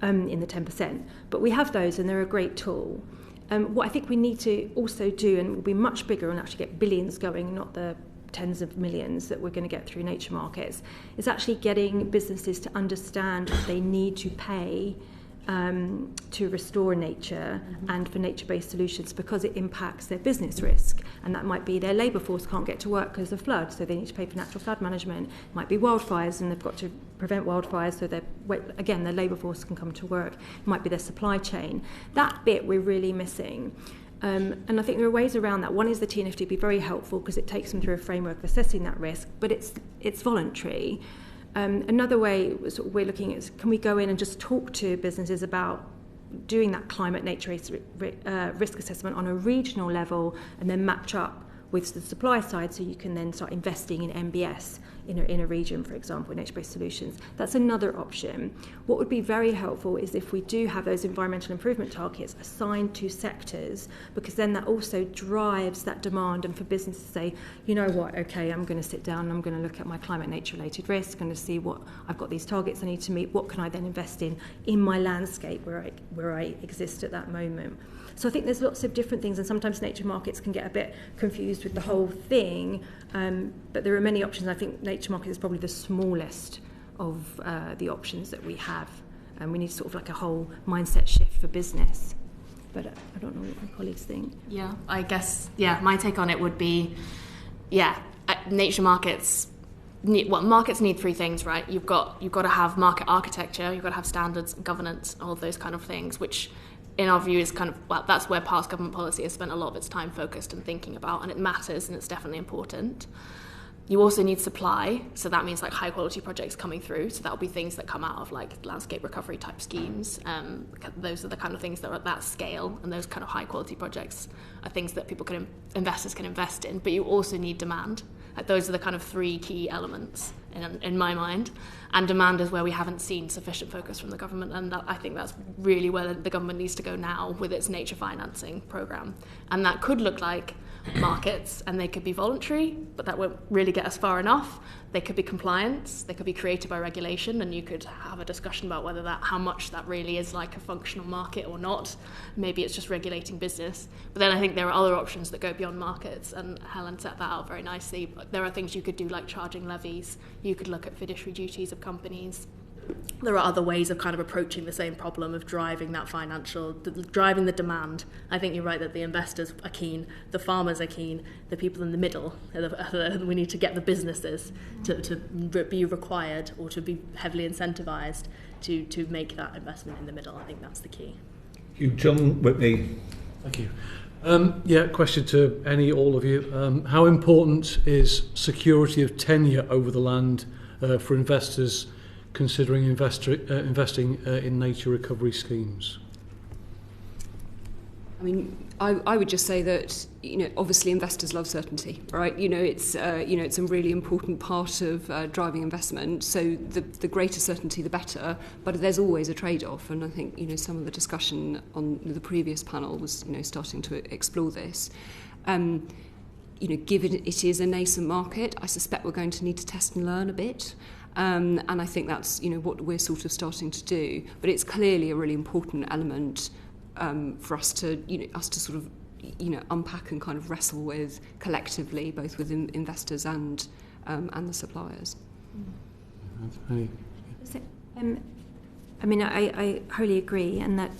in the 10%. But we have those, and they're a great tool. What I think we need to also do, and will be much bigger and actually get billions going, not the tens of millions that we're going to get through nature markets, is actually getting businesses to understand that they need to pay to restore nature and for nature-based solutions, because it impacts their business risk. And that might be their labour force can't get to work because of flood, so they need to pay for natural flood management. It might be wildfires, and they've got to prevent wildfires, so their labour force can come to work. It might be their supply chain. That bit we're really missing. And I think there are ways around that. One is the TNFD would be very helpful because it takes them through a framework of assessing that risk, but it's voluntary. Another way we're looking at is, can we go in and just talk to businesses about doing that climate nature risk assessment on a regional level, and then match up with the supply side, so you can then start investing in MBS in a region, for example, nature-based solutions. That's another option. What would be very helpful is if we do have those environmental improvement targets assigned to sectors, because then that also drives that demand, and for businesses to say, you know what, okay, I'm going to sit down and I'm going to look at my climate nature-related risk, I'm going to see what I've got, these targets I need to meet, what can I then invest in my landscape where I exist at that moment. So I think there's lots of different things, and sometimes nature markets can get a bit confused with the whole thing, but there are many options. I think nature market is probably the smallest of the options that we have, and we need sort of like a whole mindset shift for business. But I don't know what my colleagues think. Yeah, I guess, my take on it would be, nature markets... markets need three things, right? You've got to have market architecture, you've got to have standards, governance, all of those kind of things, which in our view is that's where past government policy has spent a lot of its time focused and thinking about, and it matters and it's definitely important. You also need supply, so that means like high quality projects coming through, so that'll be things that come out of like landscape recovery type schemes. Those are the kind of things that are at that scale, and those kind of high quality projects are things that investors can invest in. But you also need demand. Like those are the kind of three key elements in my mind, and demand is where we haven't seen sufficient focus from the government, and I think that's really where the government needs to go now with its nature financing programme. And that could look like markets, and they could be voluntary, but that won't really get us far enough. They could be compliance, they could be created by regulation, and you could have a discussion about how much that really is like a functional market or not. Maybe it's just regulating business. But then I think there are other options that go beyond markets, and Helen set that out very nicely. There are things you could do like charging levies, you could look at fiduciary duties of companies. There are other ways of kind of approaching the same problem of driving that driving the demand. I think you're right that the investors are keen, the farmers are keen, the people in the middle, we need to get the businesses to be required or to be heavily incentivised to make that investment in the middle. I think that's the key. John Whitney. Thank you. Question to all of you. How important is security of tenure over the land for investors considering investing in nature recovery schemes? I mean, I would just say that, obviously investors love certainty, right? It's a really important part of driving investment. So the greater certainty, the better. But there's always a trade-off, and I think some of the discussion on the previous panel was starting to explore this. Given it is a nascent market, I suspect we're going to need to test and learn a bit. And I think that's what we're sort of starting to do. But it's clearly a really important element for us to sort of unpack and kind of wrestle with collectively, both with investors and the suppliers. I wholly agree, and that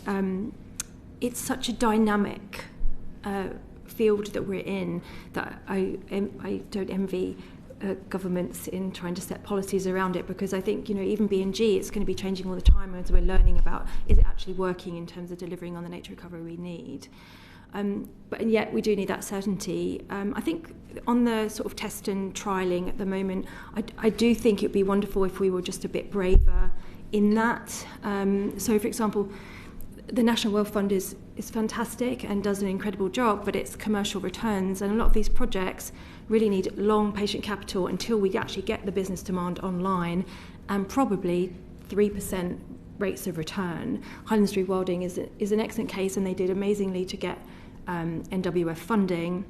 it's such a dynamic field that we're in that I don't envy governments in trying to set policies around it, because I think even B&G, it's going to be changing all the time as we're learning about, is it actually working in terms of delivering on the nature recovery we need. But yet we do need that certainty. I think on the sort of test and trialling at the moment, I do think it would be wonderful if we were just a bit braver in that. So for example, the National Wealth Fund is fantastic and does an incredible job, but it's commercial returns, and a lot of these projects really need long patient capital until we actually get the business demand online, and probably 3% rates of return. Highlands Rewilding is an excellent case, and they did amazingly to get NWF funding,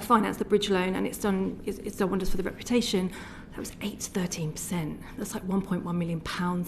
finance the bridge loan, and it's done wonders for the reputation. That was 8 to 13%. That's like £1.1 million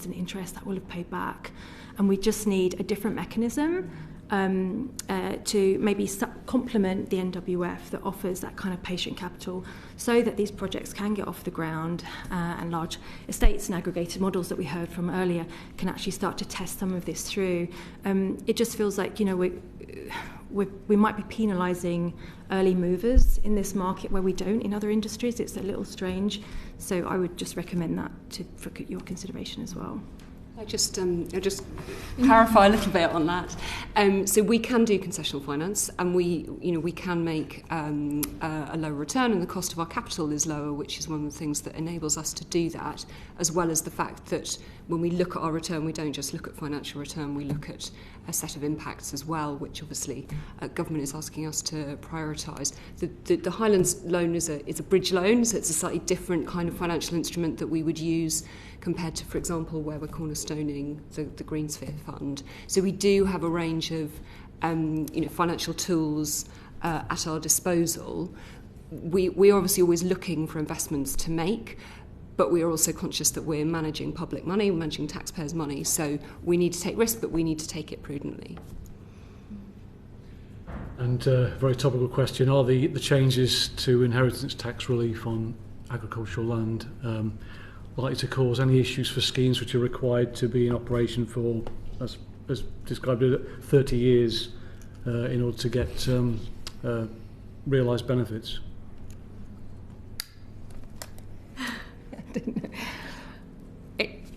in interest that will have paid back. And we just need a different mechanism to maybe complement the NWF that offers that kind of patient capital, so that these projects can get off the ground, and large estates and aggregated models that we heard from earlier can actually start to test some of this through. It just feels like, we might be penalising early movers in this market where we don't in other industries. It's a little strange. So I would just recommend that for your consideration as well. I'll just clarify a little bit on that. So we can do concessional finance, and we can make a lower return, and the cost of our capital is lower, which is one of the things that enables us to do that, as well as the fact that when we look at our return, we don't just look at financial return, we look at a set of impacts as well, which obviously government is asking us to prioritise. The Highlands loan is a bridge loan, so it's a slightly different kind of financial instrument that we would use compared to, for example, where we're cornerstoning the Green Sphere Fund. So we do have a range of financial tools at our disposal. We're obviously always looking for investments to make, but we are also conscious that we're managing public money, we're managing taxpayers' money, so we need to take risk, but we need to take it prudently. And very topical question, are the changes to inheritance tax relief on agricultural land likely to cause any issues for schemes which are required to be in operation for, as described, 30 years in order to get realised benefits?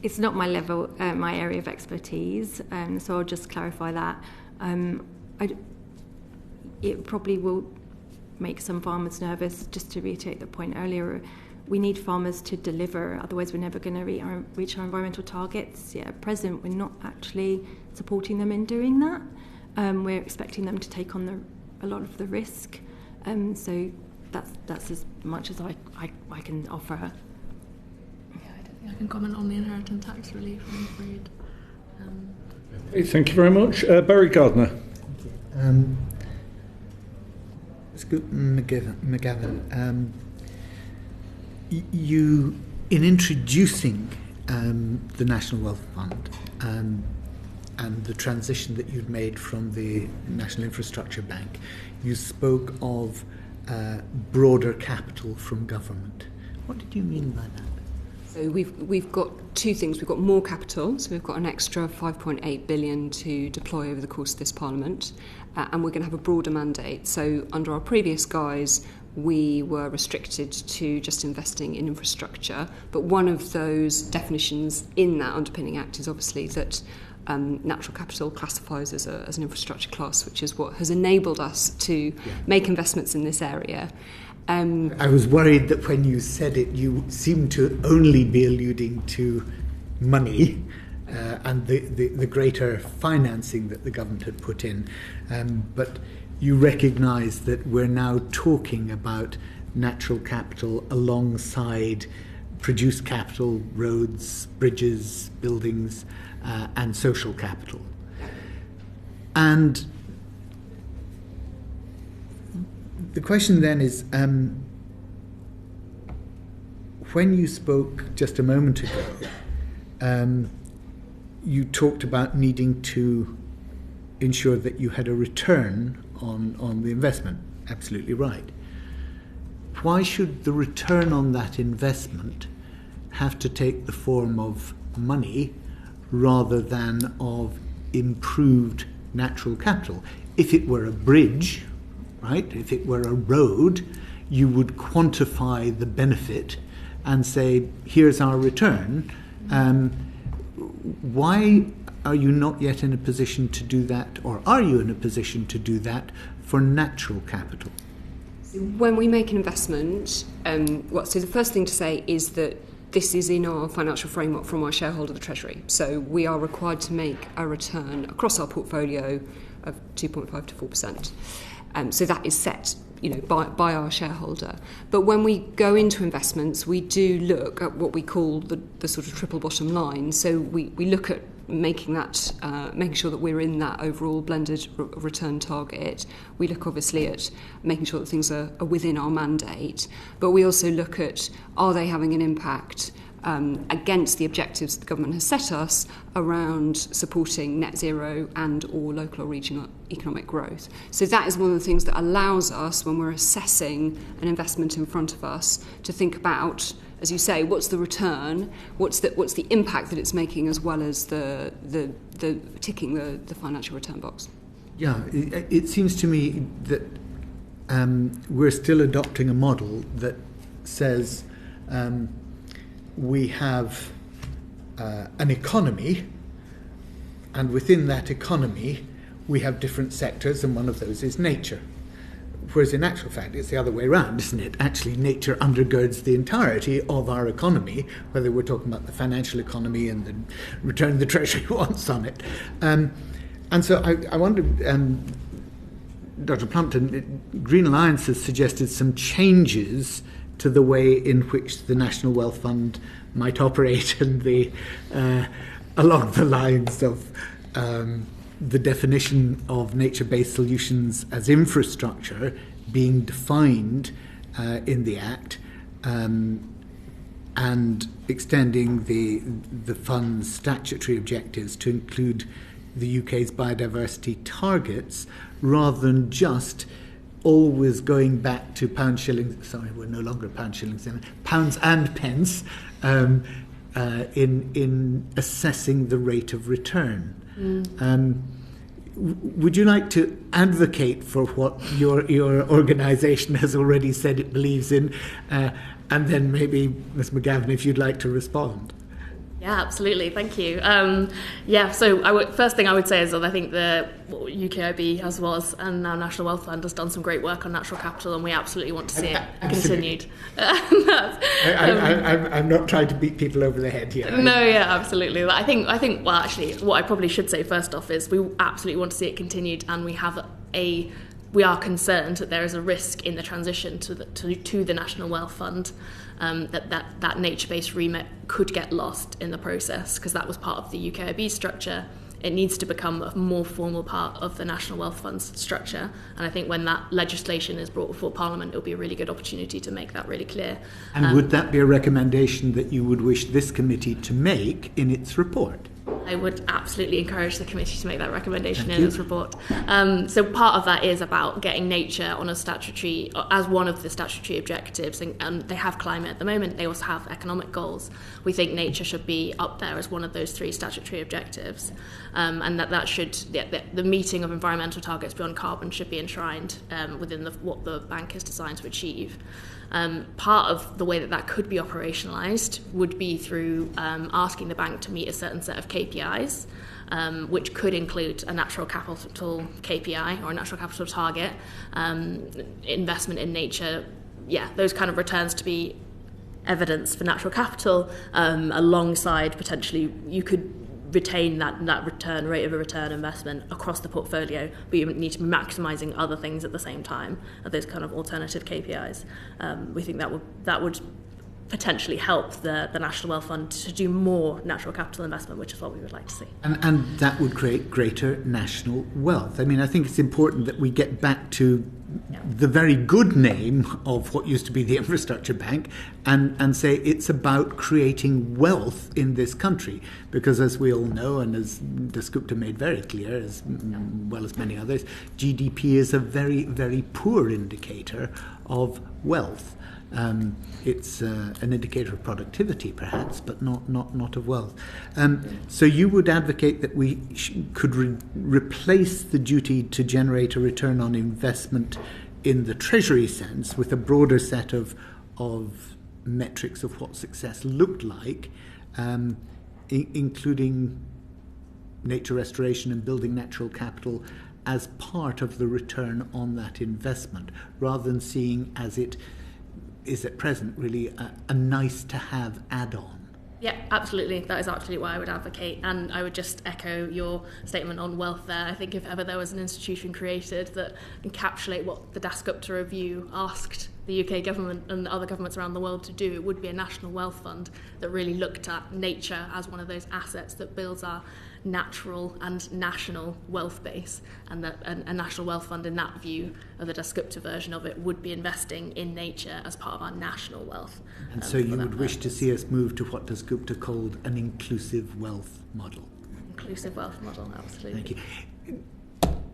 It's not my level, my area of expertise, so I'll just clarify that. It probably will make some farmers nervous. Just to reiterate the point earlier, we need farmers to deliver, otherwise we're never going to reach our environmental targets. At present, we're not actually supporting them in doing that. We're expecting them to take on a lot of the risk. So that's as much as I can offer. Yeah, I don't think I can comment on the inheritance tax relief, I'm afraid. Thank you very much. Barry Gardner. McGavin, you, in introducing the National Wealth Fund and the transition that you'd made from the National Infrastructure Bank, you spoke of broader capital from government. What did you mean by that? So we've got two things. We've got more capital, so we've got an extra 5.8 billion to deploy over the course of this Parliament, and we're going to have a broader mandate. So under our previous guise, we were restricted to just investing in infrastructure, but one of those definitions in that underpinning act is obviously that natural capital classifies as an infrastructure class, which is what has enabled us to make investments in this area. I was worried that when you said it, you seemed to only be alluding to money and the greater financing that the government had put in. But you recognise that we're now talking about natural capital alongside produced capital, roads, bridges, buildings, and social capital. And the question then is, when you spoke just a moment ago, you talked about needing to ensure that you had a return on the investment. Absolutely right. Why should the return on that investment have to take the form of money rather than of improved natural capital? If it were a bridge, right, if it were a road, you would quantify the benefit and say, here's our return. Why are you not yet in a position to do that, or are you in a position to do that for natural capital? When we make an investment, so the first thing to say is that this is in our financial framework from our shareholder, the Treasury. So we are required to make a return across our portfolio of 2.5 to 4%. So that is set, by our shareholder. But when we go into investments, we do look at what we call the sort of triple bottom line. So we look at making sure that we're in that overall blended return target. We look obviously at making sure that things are within our mandate, but we also look at, are they having an impact against the objectives the government has set us around supporting net zero and or local or regional economic growth. So that is one of the things that allows us, when we're assessing an investment in front of us, to think about, as you say, what's the return, what's the impact that it's making, as well as the ticking the financial return box. Yeah, it seems to me that we're still adopting a model that says we have an economy, and within that economy we have different sectors, and one of those is nature. Whereas in actual fact it's the other way around, isn't it? Actually, nature undergirds the entirety of our economy, whether we're talking about the financial economy and the return the Treasury wants on it. And so I wondered, Dr. Plumpton, Green Alliance has suggested some changes to the way in which the National Wealth Fund might operate, and along the lines of the definition of nature-based solutions as infrastructure being defined in the Act, and extending the fund's statutory objectives to include the UK's biodiversity targets, rather than just always going back to pounds, shillings, sorry, we're no longer pounds, shillings, pounds and pence, in assessing the rate of return. Would you like to advocate for what your organisation has already said it believes in? And then maybe, Ms. McGavin, if you'd like to respond. Yeah, absolutely. Thank you. So first thing I would say is that I think the UKIB, as well as and now National Wealth Fund, has done some great work on natural capital, and we absolutely want to see it continued. I'm not trying to beat people over the head here. No, yeah, absolutely. I think. Well, actually, what I probably should say first off is we absolutely want to see it continued, and we are concerned that there is a risk in the transition to the National Wealth Fund. That nature-based remit could get lost in the process, because that was part of the UKIB structure. It needs to become a more formal part of the National Wealth Fund's structure, and I think when that legislation is brought before Parliament, it'll be a really good opportunity to make that really clear. And would that be a recommendation that you would wish this committee to make in its report? I would absolutely encourage the committee to make that recommendation in its report. So part of that is about getting nature on a statutory, as one of the statutory objectives, and they have climate at the moment, they also have economic goals. We think nature should be up there as one of those three statutory objectives, and that should, the meeting of environmental targets beyond carbon should be enshrined within what the bank is designed to achieve. Part of the way that could be operationalised would be through asking the bank to meet a certain set of KPIs, which could include a natural capital KPI or a natural capital target, investment in nature, those kind of returns to be evidence for natural capital, alongside potentially you could retain that return rate of a return investment across the portfolio, but you need to be maximising other things at the same time, those kind of alternative KPIs. We think that would potentially help the National Wealth Fund to do more natural capital investment, which is what we would like to see. And that would create greater national wealth. I mean, I think it's important that we get back to the very good name of what used to be the Infrastructure Bank and say it's about creating wealth in this country. Because as we all know, and as Dasgupta made very clear, as well as many others, GDP is a very, very poor indicator of wealth. It's an indicator of productivity, perhaps, but not of wealth. So you would advocate that we could replace the duty to generate a return on investment in the Treasury sense with a broader set of metrics of what success looked like, including nature restoration and building natural capital as part of the return on that investment, rather than seeing as it is at present really a nice-to-have add-on. Yeah, absolutely. That is absolutely what I would advocate. And I would just echo your statement on wealth there. I think if ever there was an institution created that encapsulate what the Dasgupta Review asked the UK government and other governments around the world to do, it would be a national wealth fund that really looked at nature as one of those assets that builds our natural and national wealth base, and that a national wealth fund in that view of the Dasgupta version of it would be investing in nature as part of our national wealth. And so you would wish to see us move to what Dasgupta called an inclusive wealth model. Inclusive wealth model, absolutely. Thank you.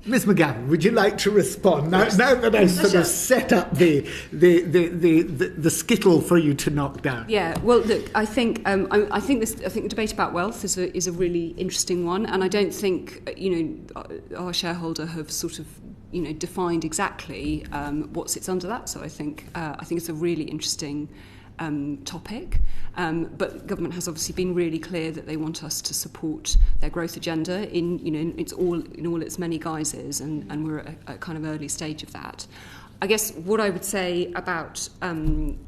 Ms. McGavin, would you like to respond? Now that I've sort of set up the skittle for you to knock down. Yeah, well, look, I think the debate about wealth is a really interesting one, and I don't think our shareholder have sort of defined exactly what sits under that. So I think it's a really interesting topic. But government has obviously been really clear that they want us to support their growth agenda in all its many guises, and we're at a kind of early stage of that. I guess what I would say about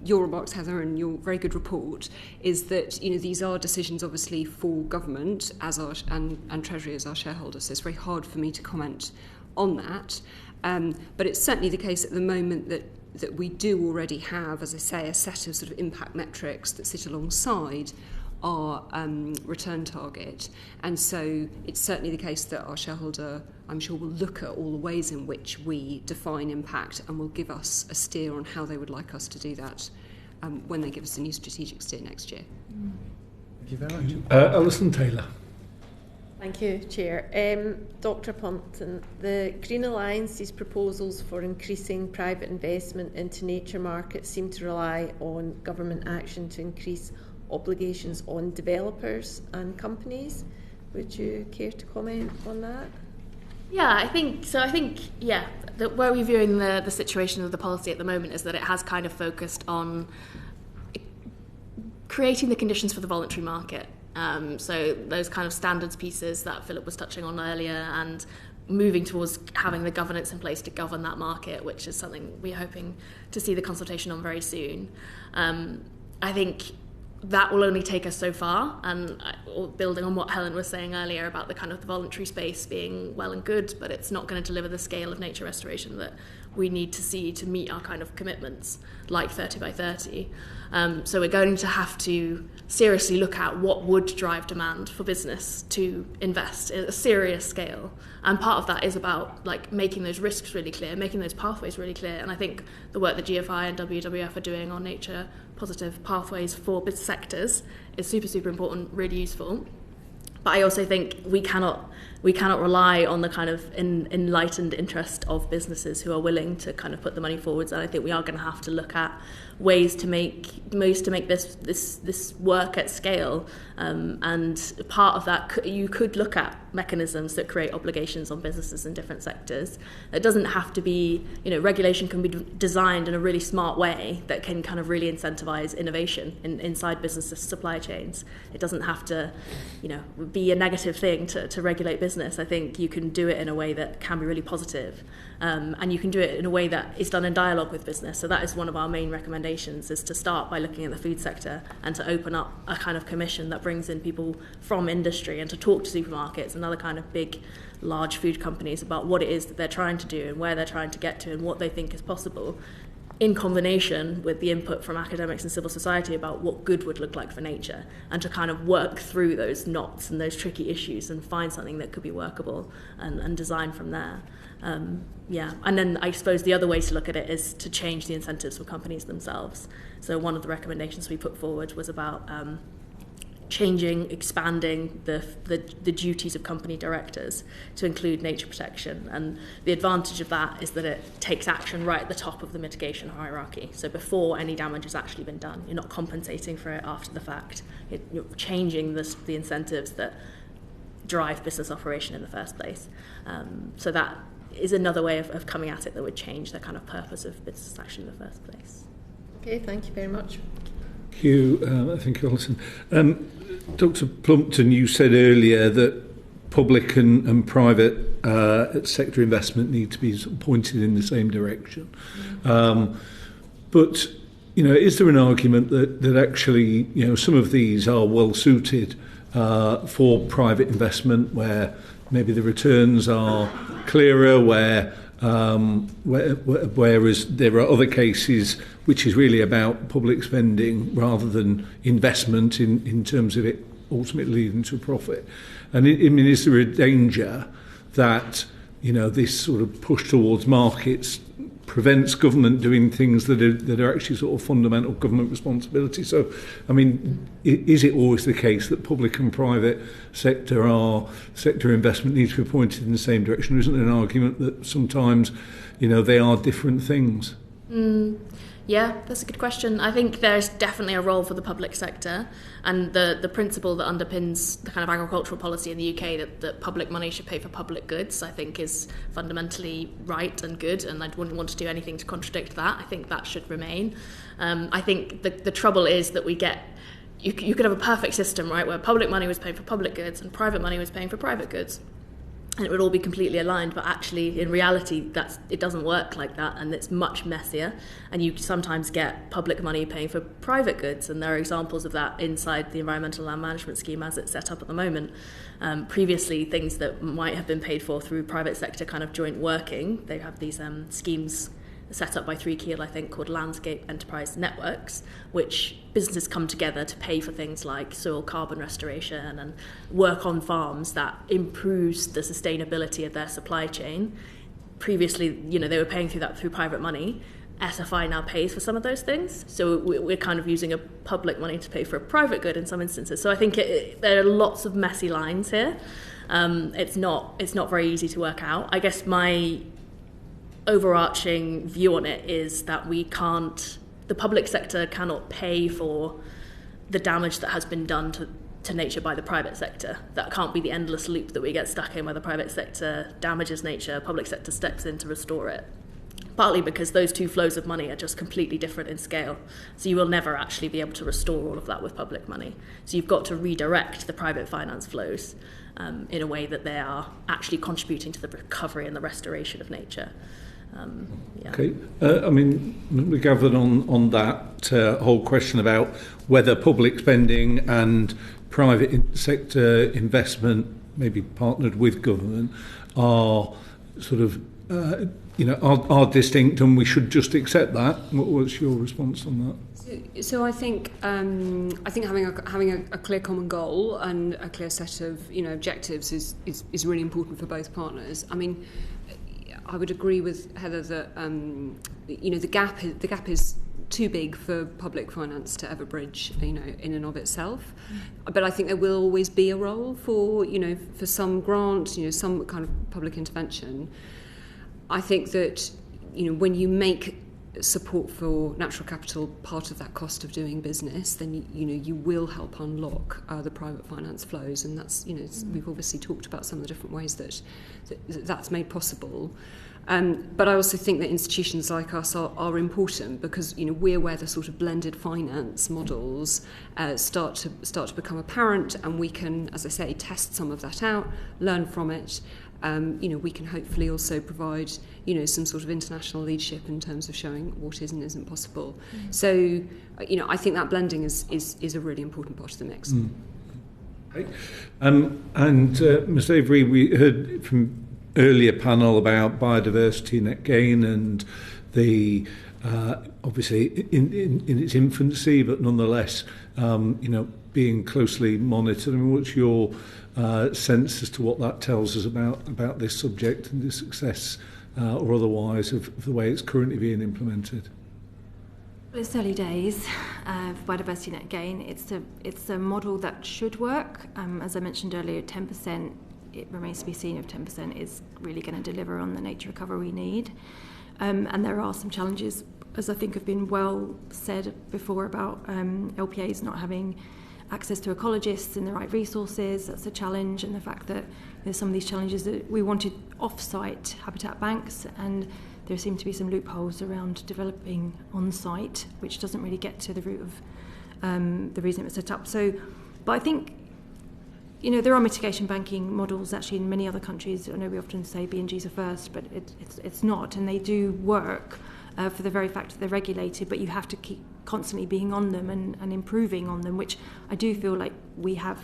your remarks, Heather, and your very good report is that these are decisions obviously for government and Treasury as our shareholders. So it's very hard for me to comment on that. But it's certainly the case at the moment that we do already have, as I say, a set of sort of impact metrics that sit alongside our return target. And so it's certainly the case that our shareholder, I'm sure, will look at all the ways in which we define impact and will give us a steer on how they would like us to do that when they give us a new strategic steer next year. Thank you very much. Alison Taylor. Thank you, Chair. Dr Plumpton, the Green Alliance's proposals for increasing private investment into nature markets seem to rely on government action to increase obligations on developers and companies. Would you care to comment on that? Yeah, I think that where we're viewing the situation of the policy at the moment is that it has kind of focused on creating the conditions for the voluntary market. So those kind of standards pieces that Philip was touching on earlier, and moving towards having the governance in place to govern that market, which is something we're hoping to see the consultation on very soon. I think that will only take us so far, and building on what Helen was saying earlier about the kind of the voluntary space being well and good, but it's not going to deliver the scale of nature restoration that we need to see to meet our kind of commitments, like 30 by 30. So we're going to have to seriously look at what would drive demand for business to invest at a serious scale. And part of that is about making those risks really clear, making those pathways really clear. And I think the work that GFI and WWF are doing on nature positive pathways for business sectors is super, super important, really useful. But I also think we cannot rely on the kind of enlightened interest of businesses who are willing to kind of put the money forwards. And I think we are going to have to look at ways to make this work at scale. And part of that, you could look at mechanisms that create obligations on businesses in different sectors. It doesn't have to be, regulation can be designed in a really smart way that can kind of really incentivize innovation inside business supply chains. It doesn't have to, be a negative thing to regulate business. I think you can do it in a way that can be really positive, and you can do it in a way that is done in dialogue with business. So that is one of our main recommendations, is to start by looking at the food sector and to open up a kind of commission that brings in people from industry and to talk to supermarkets and other kind of big, large food companies about what it is that they're trying to do and where they're trying to get to and what they think is possible, in combination with the input from academics and civil society about what good would look like for nature, and to kind of work through those knots and those tricky issues and find something that could be workable and design from there. And then I suppose the other way to look at it is to change the incentives for companies themselves. So one of the recommendations we put forward was about expanding the duties of company directors to include nature protection. And the advantage of that is that it takes action right at the top of the mitigation hierarchy. So before any damage has actually been done, you're not compensating for it after the fact. You're changing the incentives that drive business operation in the first place. So that is another way of coming at it that would change the kind of purpose of business action in the first place. Okay, thank you very much. Thank you, Alison. Dr Plumpton, you said earlier that public and private sector investment need to be pointed in the same direction. But is there an argument that actually, some of these are well suited for private investment, where maybe the returns are clearer, whereas there are other cases which is really about public spending rather than investment in terms of it ultimately leading to a profit? And is there a danger that this sort of push towards markets prevents government doing things that are actually sort of fundamental government responsibility? So, is it always the case that public and private sector investment needs to be pointed in the same direction? Or isn't there an argument that sometimes, they are different things? Yeah, that's a good question. I think there's definitely a role for the public sector, and the principle that underpins the kind of agricultural policy in the UK that public money should pay for public goods, I think is fundamentally right and good, and I wouldn't want to do anything to contradict that. I think that should remain. I think the trouble is that you could have a perfect system, right, where public money was paying for public goods and private money was paying for private goods, and it would all be completely aligned, but actually in reality it doesn't work like that, and it's much messier, and you sometimes get public money paying for private goods, and there are examples of that inside the environmental land management scheme as it's set up at the moment. Previously, things that might have been paid for through private sector kind of joint working, they have these schemes set up by 3 Keel, I think, called Landscape Enterprise Networks, which businesses come together to pay for things like soil carbon restoration and work on farms that improves the sustainability of their supply chain. Previously, they were paying through private money. SFI now pays for some of those things, so we're kind of using a public money to pay for a private good in some instances. So I think there are lots of messy lines here. It's not very easy to work out. I guess my overarching view on it is that the public sector cannot pay for the damage that has been done to nature by the private sector. That can't be the endless loop that we get stuck in, where the private sector damages nature, public sector steps in to restore it. Partly because those two flows of money are just completely different in scale. So you will never actually be able to restore all of that with public money. So you've got to redirect the private finance flows in a way that they are actually contributing to the recovery and the restoration of nature. Okay. McGavin, on that whole question about whether public spending and private sector investment, maybe partnered with government, are sort of are distinct, and we should just accept that. What's your response on that? So I think having a clear common goal and a clear set of objectives is really important for both partners. I would agree with Heather that the gap is too big for public finance to ever bridge, in and of itself. But I think there will always be a role for some grant, some kind of public intervention. I think that when you make support for natural capital part of that cost of doing business, then you will help unlock the private finance flows, and that's we've obviously talked about some of the different ways that's made possible. But I also think that institutions like us are important, because we're where the sort of blended finance models start to become apparent, and we can, as I say, test some of that out, learn from it. We can hopefully also provide some sort of international leadership in terms of showing what is and isn't possible. So I think that blending is a really important part of the mix. Okay. And Ms. Avery, we heard from earlier panel about biodiversity net gain and the obviously in its infancy, but nonetheless being closely monitored. What's your sense as to what that tells us about this subject and the success or otherwise of the way it's currently being implemented? Well, it's early days for biodiversity net gain. It's a model that should work. As I mentioned earlier, 10%. It remains to be seen if 10% is really going to deliver on the nature recovery we need. And there are some challenges, as I think have been well said before, about LPAs not having access to ecologists and the right resources. That's a challenge, and the fact that there's some of these challenges that we wanted off-site habitat banks, and there seem to be some loopholes around developing on-site, which doesn't really get to the root of the reason it was set up. But I think there are mitigation banking models actually in many other countries. I know we often say BNGs are first, but it's not, and they do work for the very fact that they're regulated, but you have to keep constantly being on them and improving on them, which I do feel like we have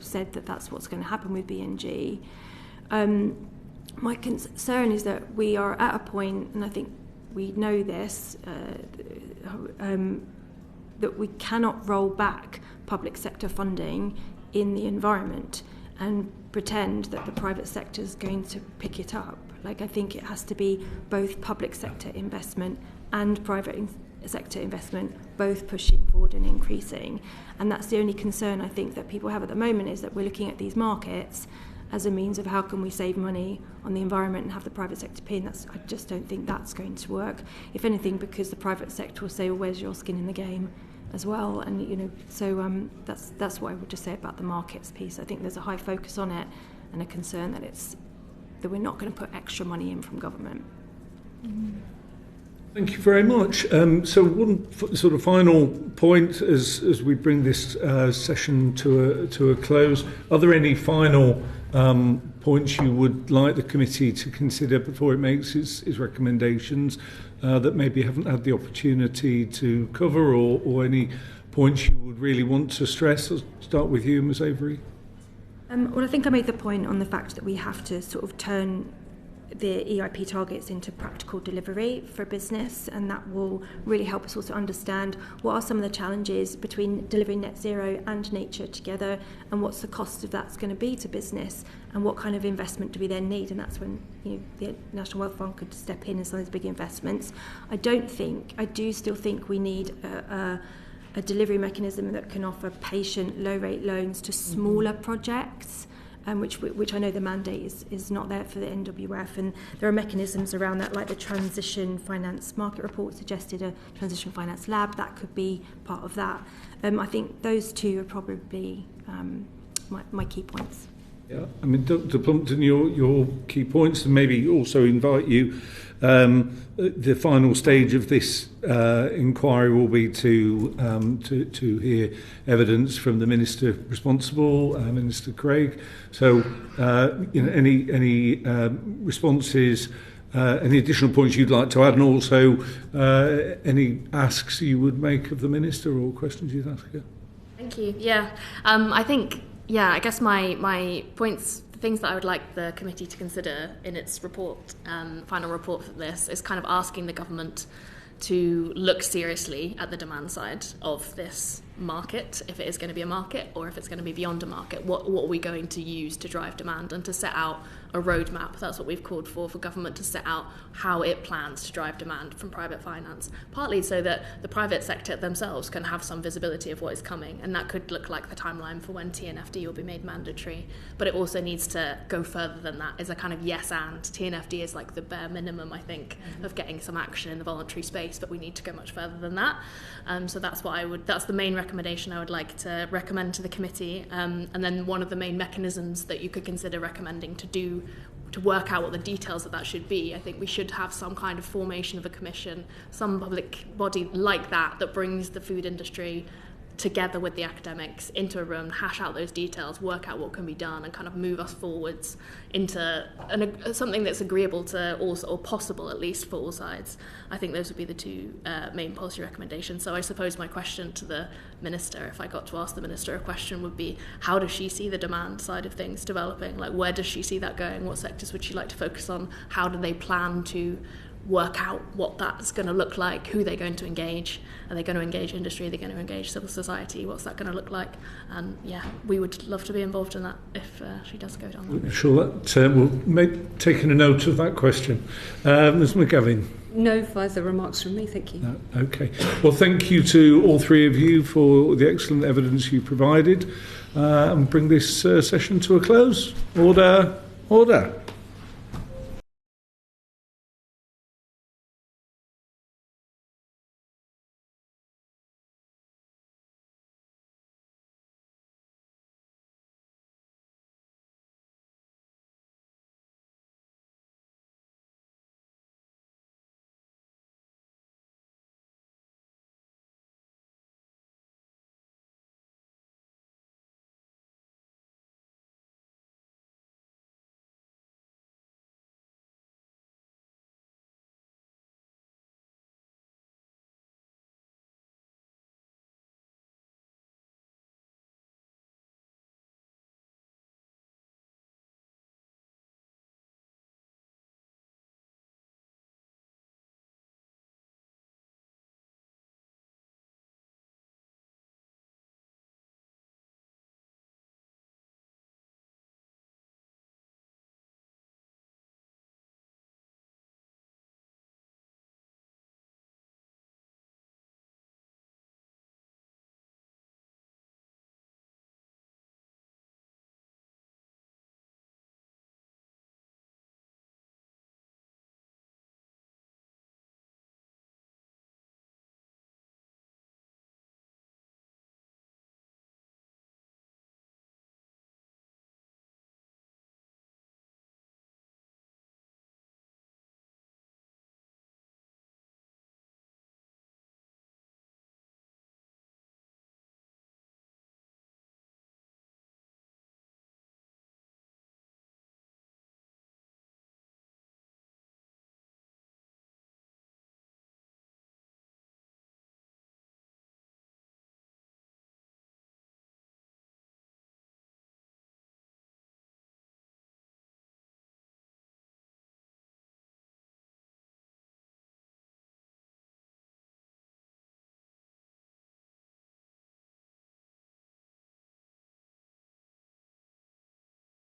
said that that's what's going to happen with BNG. My concern is that we are at a point, and I think we know this, that we cannot roll back public sector funding in the environment and pretend that the private sector is going to pick it up. Like, I think it has to be both public sector investment and private sector investment, both pushing forward and increasing. And that's the only concern I think that people have at the moment, is that we're looking at these markets as a means of how can we save money on the environment and have the private sector pay, and I just don't think that's going to work. If anything, because the private sector will say, well, where's your skin in the game as well? And so that's what I would just say about the markets piece. I think there's a high focus on it and a concern that we're not going to put extra money in from government. Thank you very much. So one sort of final point as we bring this session to a close. Are there any final points you would like the committee to consider before it makes its recommendations that maybe haven't had the opportunity to cover, or any points you would really want to stress? I'll start with you, Ms. Avery. Well, I think I made the point on the fact that we have to sort of turn the EIP targets into practical delivery for business, and that will really help us also understand what are some of the challenges between delivering net zero and nature together, and what's the cost of that's going to be to business, and what kind of investment do we then need. And that's when the National Wealth Fund could step in some of those big investments. I do still think we need a delivery mechanism that can offer patient low rate loans to smaller projects, which I know the mandate is not there for the NWF, and there are mechanisms around that, like the Transition Finance Market Report suggested a Transition Finance Lab that could be part of that. I think those two are probably my key points. Yeah, I mean, Dr. Plumpton, your key points, and maybe also invite you. The final stage of this inquiry will be to hear evidence from the minister responsible, Minister Craig. So, any responses, any additional points you'd like to add, and also any asks you would make of the minister or questions you'd ask her. Thank you. Yeah, I guess my points, the things that I would like the committee to consider in its report, final report for this, is kind of asking the government to look seriously at the demand side of this market, if it is going to be a market or if it's going to be beyond a market. What are we going to use to drive demand, and to set out a roadmap? That's what we've called for government to set out how it plans to drive demand from private finance, partly so that the private sector themselves can have some visibility of what is coming, and that could look like the timeline for when TNFD will be made mandatory. But it also needs to go further than that. It's a kind of yes and. TNFD is like the bare minimum, I think, of getting some action in the voluntary space, but we need to go much further than that. So that's the main recommendation I would like to recommend to the committee. And then one of the main mechanisms that you could consider recommending to work out what the details of that should be. I think we should have some kind of formation of a commission, some public body like that brings the food industry together with the academics into a room, hash out those details, work out what can be done, and kind of move us forwards into something that's agreeable to all, or possible at least for all sides. I think those would be the two main policy recommendations. So I suppose my question to the Minister, if I got to ask the Minister a question, would be, how does she see the demand side of things developing? Like, where does she see that going? What sectors would she like to focus on? How do they plan to work out what that's going to look like? Who they're going to engage? Are they going to engage industry? Are they going to engage civil society? What's that going to look like? And we would love to be involved in that if she does go down that route. Sure, that we'll taking a note of that question. Ms. McGavin. No further remarks from me, thank you. No, okay. Well, thank you to all three of you for the excellent evidence you provided, and bring this session to a close. Order.